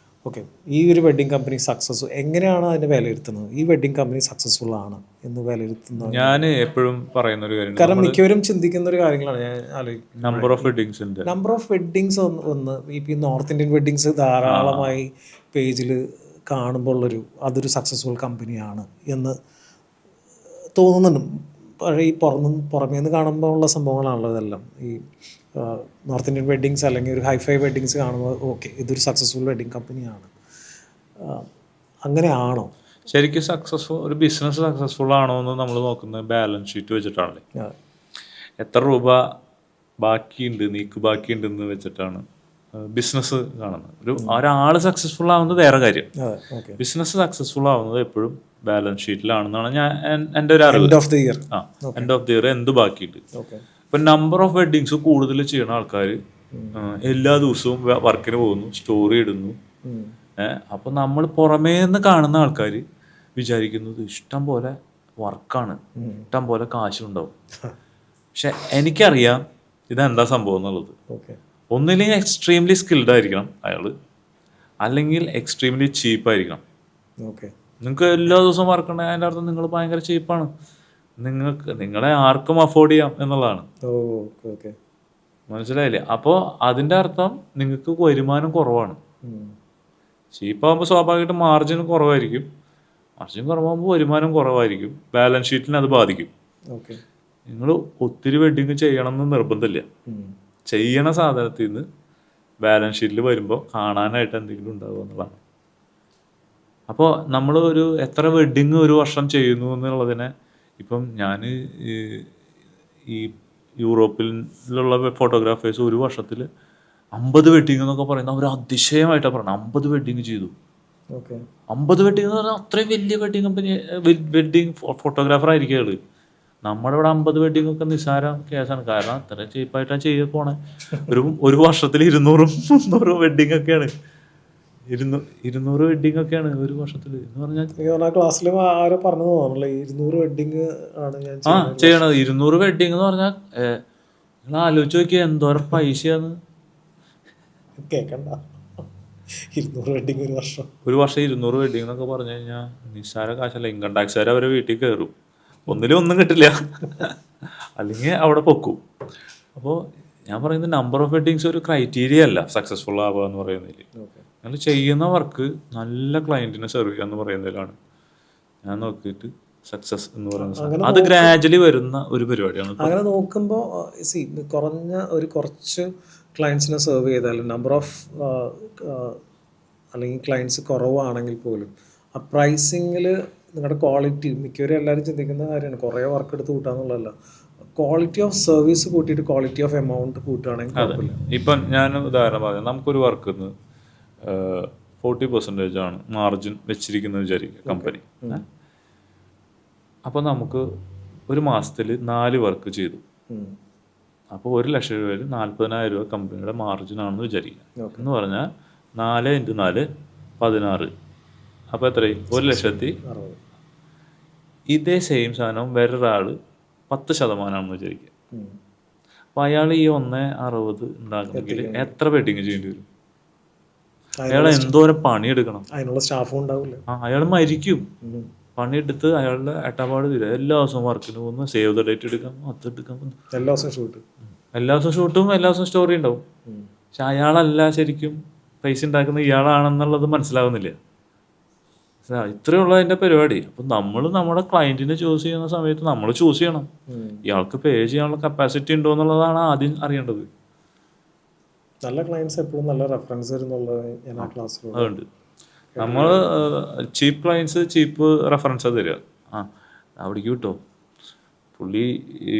B: ഓക്കെ ഈ ഒരു വെഡിങ് കമ്പനി സക്സസ് എങ്ങനെയാണ് അതിനെ വിലയിരുത്തുന്നത്? ഈ വെഡിങ് കമ്പനി സക്സസ്ഫുൾ ആണ് എന്ന് വിലയിരുത്തുന്നത്
A: ഞാൻ എപ്പോഴും പറയുന്ന ഒരു കാര്യം,
B: കാരണം മിക്കവരും ചിന്തിക്കുന്ന ഒരു കാര്യങ്ങളാണ് ഞാൻ ആലോചിക്കുന്നത്.
A: നമ്പർ ഓഫ്
B: വെഡിങ്സ് ഒന്ന് ഇപ്പോൾ ഈ നോർത്ത് ഇന്ത്യൻ വെഡിങ്സ് ധാരാളമായി പേജിൽ കാണുമ്പോൾ അതൊരു സക്സസ്ഫുൾ കമ്പനിയാണ് എന്ന് തോന്നുന്നുണ്ട്. പക്ഷേ ഈ പുറമേ നിന്ന് കാണുമ്പോൾ ഉള്ള സംഭവങ്ങളാണല്ലോ ഇതെല്ലാം. ഈ നോർത്ത് ഇന്ത്യൻ വെഡ്ഡിങ്സ് അല്ലെങ്കിൽ ഒരു ഹൈഫൈ വെഡ്ഡിങ്സ് കാണുമ്പോൾ ഓക്കെ ഇതൊരു സക്സസ്ഫുൾ വെഡ്ഡിങ് കമ്പനിയാണ്, അങ്ങനെയാണോ?
A: ശരിക്കും സക്സസ്ഫുൾ ഒരു ബിസിനസ് സക്സസ്ഫുൾ ആണോ എന്ന് നമ്മൾ നോക്കുന്നത് ബാലൻസ് ഷീറ്റ് വെച്ചിട്ടാണല്ലേ. എത്ര രൂപ ബാക്കിയുണ്ട്, നീക്ക് ബാക്കിയുണ്ടെന്ന് വെച്ചിട്ടാണ് ബിസിനസ് കാണുന്നത്. ഒരാൾ സക്സസ്ഫുൾ ആവുന്നത് വേറെ കാര്യം. ബിസിനസ് സക്സസ്ഫുൾ ആവുന്നത് എപ്പോഴും ബാലൻസ് ഷീറ്റിലാണെന്നാണ് എൻ്റെ ഒരു അറിവ്.
B: എൻഡ് ഓഫ് ദി
A: ഇയർ എന്ത് ബാക്കിയുണ്ട്. ഇപ്പൊ നമ്പർ ഓഫ് വെഡിങ്സ് കൂടുതൽ ചെയ്യുന്ന ആൾക്കാർ എല്ലാ ദിവസവും വർക്കിന് പോകുന്നു, സ്റ്റോറി ഇടുന്നു. അപ്പൊ നമ്മൾ പുറമേ നിന്ന് കാണുന്ന ആൾക്കാർ വിചാരിക്കുന്നത് ഇഷ്ടം പോലെ വർക്കാണ്, ഇഷ്ടം പോലെ കാശുണ്ടാവും. പക്ഷെ എനിക്കറിയാം ഇതെന്താ സംഭവം എന്നുള്ളത്. ഒന്നില്ലെങ്കിൽ എക്സ്ട്രീംലി സ്കിൽഡ് ആയിരിക്കണം അയാൾ, അല്ലെങ്കിൽ എക്സ്ട്രീംലി ചീപ്പായിരിക്കണം. നിങ്ങൾക്ക് എല്ലാ ദിവസവും വർക്ക് ഉണ്ടെങ്കിൽ അതിൻ്റെ അർത്ഥം നിങ്ങൾ ഭയങ്കര ചീപ്പാണ്, നിങ്ങളെ ആർക്കും അഫോർഡ് ചെയ്യാം എന്നുള്ളതാണ്. മനസ്സിലായില്ലേ? അപ്പോൾ അതിൻ്റെ അർത്ഥം നിങ്ങൾക്ക് വരുമാനം കുറവാണ്. ചീപ്പാകുമ്പോൾ സ്വാഭാവികമായിട്ടും മാർജിൻ കുറവായിരിക്കും. മാർജിൻ കുറവാകുമ്പോൾ വരുമാനം കുറവായിരിക്കും. ബാലൻസ് ഷീറ്റിനെ അത് ബാധിക്കും. നിങ്ങൾ ഒത്തിരി വെഡിങ് ചെയ്യണം എന്ന് നിർബന്ധമില്ല. ചെയ്യണ സാധനത്തിൽ നിന്ന് ബാലൻസ് ഷീറ്റിൽ വരുമ്പോൾ കാണാനായിട്ട് എന്തെങ്കിലും ഉണ്ടാവുക എന്നുള്ളതാണ്. അപ്പോൾ നമ്മൾ എത്ര വെഡിങ് ഒരു വർഷം ചെയ്യുന്നു എന്നുള്ളതിനെ, ഇപ്പം ഞാൻ ഈ യൂറോപ്പിലുള്ള ഫോട്ടോഗ്രാഫേഴ്സ് ഒരു വർഷത്തിൽ 50 വെഡിങ് എന്നൊക്കെ പറയുന്നത് അവർ അതിശയമായിട്ടാണ് പറയുന്നത്. 50 വെഡിങ് ചെയ്തു. 50 വെഡിങ് എന്ന് പറഞ്ഞാൽ അത്രയും വലിയ വെഡിങ് കമ്പനി, വെഡിങ് ഫോട്ടോഗ്രാഫർ ആയിരിക്കും അയാൾ. നമ്മുടെ ഇവിടെ 50 വെഡിങ് ഒക്കെ നിസ്സാരം കേസാണ്. കാരണം അത്ര ചീപ്പായിട്ടാണ് ചെയ്യ പോണേ. ഒരു വർഷത്തിൽ 200-300 വെഡിങ് ഒക്കെയാണ്. 200 വെഡിങ് ഒക്കെയാണ് ഒരു വർഷത്തിൽ എന്ന് പറഞ്ഞാൽ. ചെയ്യണത് 200 വെഡിങ് എന്ന് പറഞ്ഞാൽ നിങ്ങൾ ആലോചിച്ച് നോക്കിയാൽ എന്തോരം പൈസയാണ്. ഒരു വർഷം 200 വെഡിങ് എന്നൊക്കെ പറഞ്ഞു കഴിഞ്ഞാൽ നിസ്സാര കാശല്ല. ഇൻകം ടാക്സുകാർ അവരെ വീട്ടിൽ കയറും. ഒന്നും കിട്ടില്ല, അല്ലെങ്കിൽ അവിടെ പൊക്കും. അപ്പോൾ ഞാൻ പറയുന്നത് നമ്പർ ഓഫ് വെഡിങ്സ് ഒരു ക്രൈറ്റീരിയ അല്ല സക്സസ്ഫുൾ ആവുക എന്ന് പറയുന്നതിൽ. നിങ്ങൾ ചെയ്യുന്ന വർക്ക് നല്ല ക്ലയൻറ്റിനെ സെർവ് ചെയ്യുക എന്ന് പറയുന്നതിലാണ് ഞാൻ നോക്കിയിട്ട് സക്സസ് എന്ന് പറയുന്നത്. അത് ഗ്രാജുവലി വരുന്ന ഒരു പരിപാടിയാണ്.
B: അങ്ങനെ നോക്കുമ്പോൾ കുറച്ച് ക്ലയൻസിനെ സെർവ് ചെയ്താലും നമ്പർ ഓഫ് അല്ലെങ്കിൽ ക്ലയൻസ് കുറവാണെങ്കിൽ പോലും ആ പ്രൈസിങ്ങിൽ നിങ്ങളുടെ ക്വാളിറ്റി, മിക്കവരും എല്ലാവരും ചിന്തിക്കുന്ന കാര്യമാണ് കുറേ വർക്ക് എടുത്ത് കൂട്ടാന്നുള്ളതല്ല. ക്വാളിറ്റി ഓഫ് സർവീസ് കൂട്ടിയിട്ട് ക്വാളിറ്റി ഓഫ് എമൗണ്ട് കൂട്ടുകയാണെങ്കിൽ കുഴപ്പമില്ല.
A: ഇപ്പം ഞാൻ ഉദാഹരണം പറഞ്ഞു, നമുക്കൊരു വർക്കിന്ന് 40% ആണ് മാർജിൻ വെച്ചിരിക്കുന്നത് വിചാരിക്കുക കമ്പനി. അപ്പോൾ നമുക്ക് ഒരു മാസത്തിൽ 4 വർക്ക് ചെയ്തു. അപ്പോൾ 1,00,000 രൂപയിൽ 40,000 രൂപ കമ്പനിയുടെ മാർജിനാണെന്ന് വിചാരിക്കുക. എന്ന് പറഞ്ഞാൽ 4 × 4 16. അപ്പോൾ എത്രയും 1,60,000. ഇതേ സെയിം സാധനം വേറൊരാൾ 10% വിചാരിക്കുക. അപ്പോൾ അയാൾ ഈ 1,60 ഉണ്ടാക്കണമെങ്കിൽ എത്ര വെഡിങ് ചെയ്യേണ്ടി വരും? അയാൾ എന്തോരം പണിയെടുക്കണം.
B: അതിനുള്ള സ്റ്റാഫും ഉണ്ടാവില്ല.
A: അയാൾ മരിക്കും. പണിയെടുത്ത് അയാളുടെ എട്ടപാട് തീരും. എല്ലാ ദിവസവും വർക്കിന് പോകുന്നു, സേവ് ദ ഡേറ്റ് എടുക്കാം, അത് എടുക്കാം,
B: എല്ലാ ദിവസവും ഷൂട്ടും, എല്ലാ
A: ദിവസവും സ്റ്റോറി ഉണ്ടാവും. പക്ഷെ അയാളല്ല ശരിക്കും പൈസ ഉണ്ടാക്കുന്ന ഇയാളാണെന്നുള്ളത് മനസ്സിലാവുന്നില്ല. ഇത്രയുള്ള അതിൻ്റെ പരിപാടി. അപ്പം നമ്മൾ നമ്മുടെ ക്ലയൻറ്റിനെ ചൂസ് ചെയ്യുന്ന സമയത്ത് നമ്മൾ ചൂസ് ചെയ്യണം ഇയാൾക്ക് പേ ചെയ്യാനുള്ള കപ്പാസിറ്റി ഉണ്ടോ എന്നുള്ളതാണ് ആദ്യം അറിയേണ്ടത്.
B: നല്ല ക്ലയൻസ് എപ്പോഴും നല്ല റെഫറൻസ് വരുന്നുള്ളത് ഞാൻ ആ ക്ലാസ്സിൽ
A: അതുണ്ട്. നമ്മൾ ചീപ്പ് ക്ലയൻസ് ചീപ്പ് റെഫറൻസാണ് തരിക. അവിടേക്ക് കിട്ടോ പുള്ളി ഈ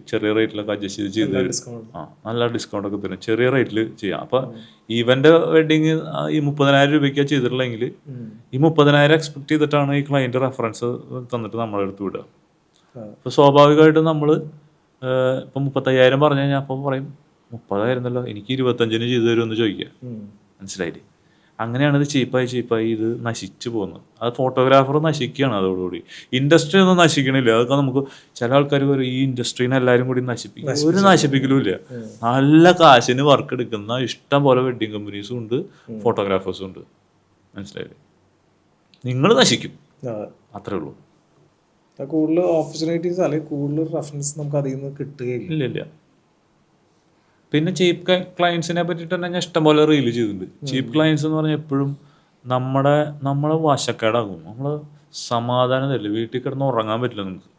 A: ചെറിയ റേറ്റിലൊക്കെ അഡ്ജസ്റ്റ് ചെയ്ത് തരും. നല്ല ഡിസ്കൗണ്ട് ഒക്കെ തരും, ചെറിയ റേറ്റിൽ ചെയ്യാം. അപ്പം ഇവൻ്റെ വെഡിങ് ഈ 30,000 രൂപയ്ക്കാണ് ചെയ്തിട്ടുള്ളതെങ്കിൽ ഈ 30,000 എക്സ്പെക്ട് ചെയ്തിട്ടാണ് ഈ ക്ലയൻറ്റ് റെഫറൻസ് തന്നിട്ട് നമ്മളെ അടുത്ത് വിടുക. അപ്പോൾ സ്വാഭാവികമായിട്ടും നമ്മൾ ഇപ്പം 35,000 പറഞ്ഞു കഴിഞ്ഞാൽ അപ്പം പറയും 30,000 എനിക്ക് 25,000 ചെയ്തു തരുമെന്ന് ചോദിക്കുക. മനസ്സിലായില്ലേ? അങ്ങനെയാണ് ഇത് ചീപ്പായി ഇത് നശിച്ചു പോകുന്നത്. അത് ഫോട്ടോഗ്രാഫർ നശിക്കുകയാണ് അതോടുകൂടി. ഇൻഡസ്ട്രി ഒന്നും നശിക്കണില്ല. അതൊക്കെ നമുക്ക് ചില ആൾക്കാർ പറയും ഈ ഇൻഡസ്ട്രീനെ എല്ലാവരും കൂടി നശിപ്പിക്കും. ഒരു നശിപ്പിക്കലുമില്ല. നല്ല കാശിന് വർക്ക് എടുക്കുന്ന ഇഷ്ടം പോലെ വെഡിങ് കമ്പനീസും ഉണ്ട്, ഫോട്ടോഗ്രാഫേഴ്സും ഉണ്ട്. മനസ്സിലായില്ലേ? നിങ്ങൾ നശിക്കും, അത്രേ ഉള്ളൂ.
B: കൂടുതൽ ഓപ്പർച്യൂണിറ്റീസ് അല്ലെങ്കിൽ കൂടുതൽ റെഫറൻസ് നമുക്ക് അതിൽ നിന്ന് കിട്ടുകയില്ല.
A: ഇല്ല. പിന്നെ ചീപ്പ് ക്ലയൻസിനെ പറ്റിയിട്ട് തന്നെ ഞാൻ ഇഷ്ടംപോലെ റീല് ചെയ്തിട്ടുണ്ട്. ചീപ്പ് ക്ലയൻസ് എന്ന് പറഞ്ഞാൽ എപ്പോഴും നമ്മളെ വശക്കേടാകും. നമ്മൾ സമാധാനം തരില്ല, വീട്ടിൽ കിടന്ന് ഉറങ്ങാൻ പറ്റില്ല നമുക്ക്.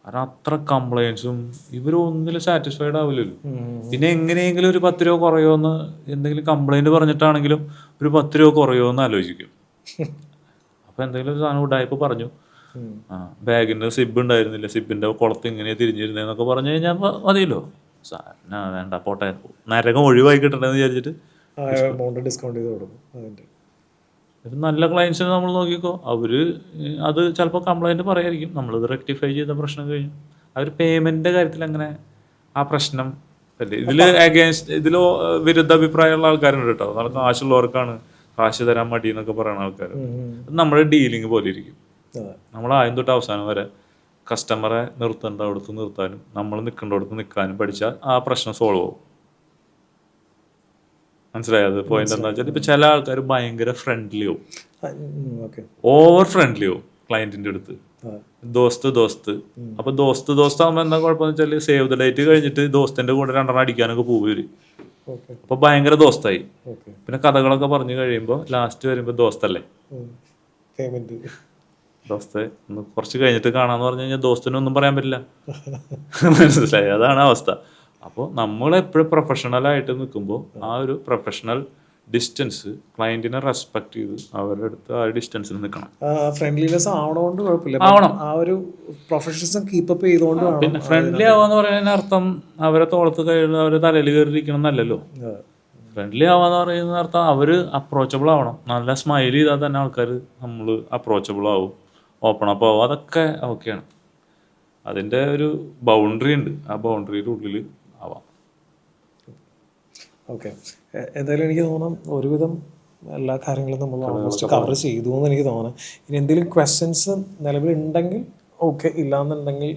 A: കാരണം അത്ര കംപ്ലയിൻസും, ഇവരൊന്നിലും സാറ്റിസ്ഫൈഡ് ആവില്ലല്ലോ. പിന്നെ എങ്ങനെയെങ്കിലും ഒരു 10 രൂപ കുറയുമെന്ന് എന്തെങ്കിലും കംപ്ലൈൻറ്റ് പറഞ്ഞിട്ടാണെങ്കിലും ഒരു 10 രൂപ കുറയുമെന്ന് ആലോചിക്കും. അപ്പോൾ എന്തെങ്കിലും ഒരു സാധനം ഉടായ്പ പറഞ്ഞു, ബാഗിൻ്റെ സിബ് ഉണ്ടായിരുന്നില്ല, സിബിൻ്റെ കുളത്ത് ഇങ്ങനെ തിരിഞ്ഞിരുന്നതെന്നൊക്കെ പറഞ്ഞു കഴിഞ്ഞാൽ മതിയല്ലോ, വേണ്ട പോട്ടെ, നരകം ഒഴിവായി കിട്ടണമെന്ന് വിചാരിച്ചിട്ട്
B: ഡിസ്കൗണ്ട് ചെയ്ത് കൊടുക്കും. അതിൻ്റെ
A: ഇപ്പം നല്ല ക്ലയൻസിനെ നമ്മൾ നോക്കിക്കോ, അവർ അത് ചിലപ്പോൾ കംപ്ലൈൻറ്റ് പറയായിരിക്കും, നമ്മളത് റെക്ടിഫൈ ചെയ്ത പ്രശ്നം കഴിഞ്ഞു. അവർ പേയ്മെൻറ്റിൻ്റെ കാര്യത്തിൽ അങ്ങനെ ആ പ്രശ്നം അല്ലേ, ഇതിൽ അഗേൻസ്റ്റ് ഇതിൽ വിരുദ്ധ അഭിപ്രായമുള്ള ആൾക്കാരുണ്ട് കേട്ടോ. നമ്മൾ കാശുള്ളവർക്കാണ് കാശ് തരാൻ മടി എന്നൊക്കെ പറയുന്ന ആൾക്കാർ. അത് നമ്മുടെ ഡീലിങ് പോലെ ഇരിക്കും. നമ്മൾ ആദ്യം തൊട്ട് അവസാനം വരെ കസ്റ്റമറെ നിർത്തേണ്ടടുത്ത് നിർത്താനും നമ്മൾ നിൽക്കേണ്ടടുത്ത് നിൽക്കാനും പഠിച്ചാൽ ആ പ്രശ്നം സോൾവ് ആവും. മനസ്സിലായത് പോയിന്റ് എന്താ വെച്ചാൽ, ഇപ്പം ചില ആൾക്കാർ ഭയങ്കര ഫ്രണ്ട്ലി ആവും, ഓവർ ഫ്രണ്ട്ലി ആവും ക്ലയൻറ്റിൻ്റെ അടുത്ത്, ദോസ്ത്. അപ്പൊ ദോസ്ത് ആകുമ്പോൾ എന്താ കുഴപ്പമെന്ന് വെച്ചാൽ, സേവ് ദ ഡേറ്റ് കഴിഞ്ഞിട്ട് ദോസ്തിന്റെ കൂടെ 2 എണ്ണം അടിക്കാനൊക്കെ പോവര്. അപ്പൊ ഭയങ്കര ദോസ്തായി. പിന്നെ കഥകളൊക്കെ പറഞ്ഞു കഴിയുമ്പോൾ ലാസ്റ്റ് വരുമ്പോ ദോസ്തല്ലേ, ദോസ്ത് കുറച്ച് കഴിഞ്ഞിട്ട് കാണാന്ന് പറഞ്ഞു കഴിഞ്ഞാൽ ദോസ്തിനൊന്നും പറയാൻ പറ്റില്ല. മനസ്സിലായി, അതാണ് അവസ്ഥ. അപ്പോൾ നമ്മൾ എപ്പോഴും പ്രൊഫഷണലായിട്ട് നിൽക്കുമ്പോൾ ആ ഒരു പ്രൊഫഷണൽ ഡിസ്റ്റൻസ്, ക്ലയന്റിനെ റെസ്പെക്ട് ചെയ്ത് അവരുടെ അടുത്ത് ആ ഡിസ്റ്റൻസിൽ നിൽക്കണം.
B: ഫ്രണ്ട്ലിനെസ് ആവണോണ്ട് കുഴപ്പമില്ല,
A: ആവണം.
B: ആ ഒരു പ്രൊഫഷണലിസം കീപ്പപ്പ് ചെയ്തുകൊണ്ട്.
A: പിന്നെ ഫ്രണ്ട്ലി ആവാന്ന് പറയുന്നതിന് അർത്ഥം അവരെ തോളത്ത് കഴിയുന്ന അവരെ തലയിൽ കയറിയിരിക്കണം എന്നല്ലല്ലോ. ഫ്രണ്ട്ലി ആവാന്ന് പറയുന്ന അർത്ഥം അവർ അപ്രോച്ചബിൾ ആവണം. നല്ല സ്മൈൽ ചെയ്താൽ തന്നെ ആൾക്കാർ നമ്മൾ അപ്രോച്ചബിൾ ആവും, ഓപ്പൺ അപ്പ് ആവും, അതൊക്കെ ഓക്കെയാണ്. അതിൻ്റെ ഒരു ബൗണ്ടറി ഉണ്ട്, ആ ബൗണ്ടറിയുടെ ഉള്ളിൽ ആവാം.
B: ഓക്കെ, എന്തായാലും എനിക്ക് തോന്നാം ഒരുവിധം എല്ലാ കാര്യങ്ങളും നമ്മൾ ഓൾമോസ്റ്റ് കവർ ചെയ്തു എന്ന് എനിക്ക് തോന്നാം. ഇനി എന്തെങ്കിലും ക്വസ്റ്റ്യൻസ് നിലവിലുണ്ടെങ്കിൽ ഓക്കെ, ഇല്ലാന്നുണ്ടെങ്കിൽ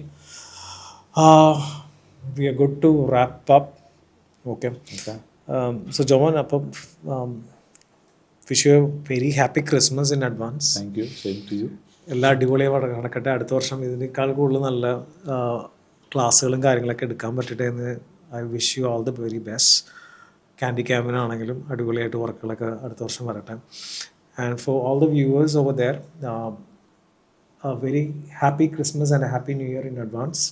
B: we are good to wrap up. Okay, so Jomon, അപ്പം wish you very happy Christmas in advance.
A: Thank you, same to you.
B: എല്ലാം അടിപൊളിയായി നടക്കട്ടെ. അടുത്ത വർഷം ഇതിനേക്കാൾ കൂടുതൽ നല്ല ക്ലാസ്സുകളും കാര്യങ്ങളൊക്കെ എടുക്കാൻ പറ്റട്ടെ എന്ന് I wish you all the very best. Candy ക്യാമ്പിനാണെങ്കിലും അടിപൊളിയായിട്ട് വർക്കുകളൊക്കെ അടുത്ത വർഷം വരട്ടെ. And for all the viewers over there, very happy Christmas and a happy new year in advance.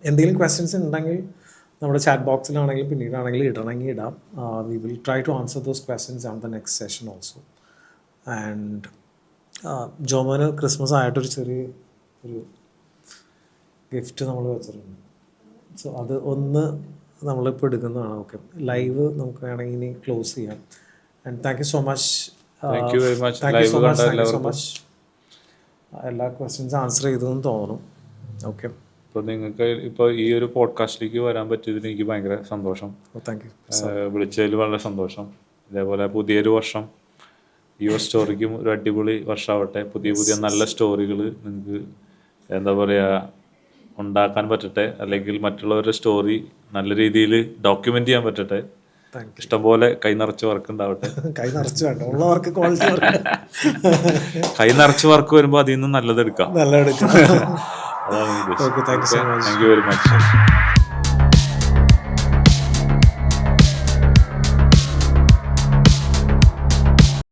B: എന്തെങ്കിലും ക്വസ്റ്റ്യൻസ് ഉണ്ടെങ്കിൽ നമ്മുടെ ചാറ്റ് ബോക്സിലാണെങ്കിലും പിന്നീടാണെങ്കിലും ഇടണമെങ്കിൽ ഇടാം. We will try to answer those questions on the next session also. And ജോമോന് Christmas ആയിട്ടൊരു ചെറിയ ഒരു ഗിഫ്റ്റ് നമ്മൾ വെച്ചിട്ടുണ്ട്. സോ അത് ഒന്ന് നമ്മളിപ്പോൾ എടുക്കുന്നതാണ്. ഓക്കെ, ലൈവ് നമുക്ക് വേണമെങ്കിൽ ഇനി ക്ലോസ് ചെയ്യാം. And thank you so much.
A: Thank you very much.
B: Thank you so much. എല്ലാ ക്വസ്റ്റ്യൻസ് ആൻസർ ചെയ്തതെന്ന് തോന്നുന്നു. ഓക്കെ,
A: ഇപ്പോൾ നിങ്ങൾക്ക് ഇപ്പോൾ ഈ ഒരു പോഡ്കാസ്റ്റിലേക്ക് വരാൻ പറ്റിയതിന് എനിക്ക് ഭയങ്കര സന്തോഷം.
B: Thank you.
A: വിളിച്ചതിൽ വളരെ സന്തോഷം. ഇതേപോലെ പുതിയൊരു വർഷം യുവർ സ്റ്റോറിക്കും ഒരു അടിപൊളി വർഷമാവട്ടെ. പുതിയ പുതിയ നല്ല സ്റ്റോറികൾ നിങ്ങൾക്ക് എന്താ പറയുക ഉണ്ടാക്കാൻ പറ്റട്ടെ, അല്ലെങ്കിൽ മറ്റുള്ളവരുടെ സ്റ്റോറി നല്ല രീതിയിൽ ഡോക്യുമെൻ്റ് ചെയ്യാൻ പറ്റട്ടെ. ഇഷ്ടംപോലെ കൈ നിറച്ച് വർക്ക് ഉണ്ടാവട്ടെ.
B: കൈ നിറച്ച് വേണ്ട, ഉള്ള വർക്ക് ക്വാളിറ്റി വർക്ക്.
A: കൈ നിറച്ച് വർക്ക് വരുമ്പോൾ അതിൽ നിന്ന് നല്ലതെടുക്കാം.
B: നല്ലതെടുക്കാം.
A: അതാണ്.
B: Thank you so much.
A: Thank you very much.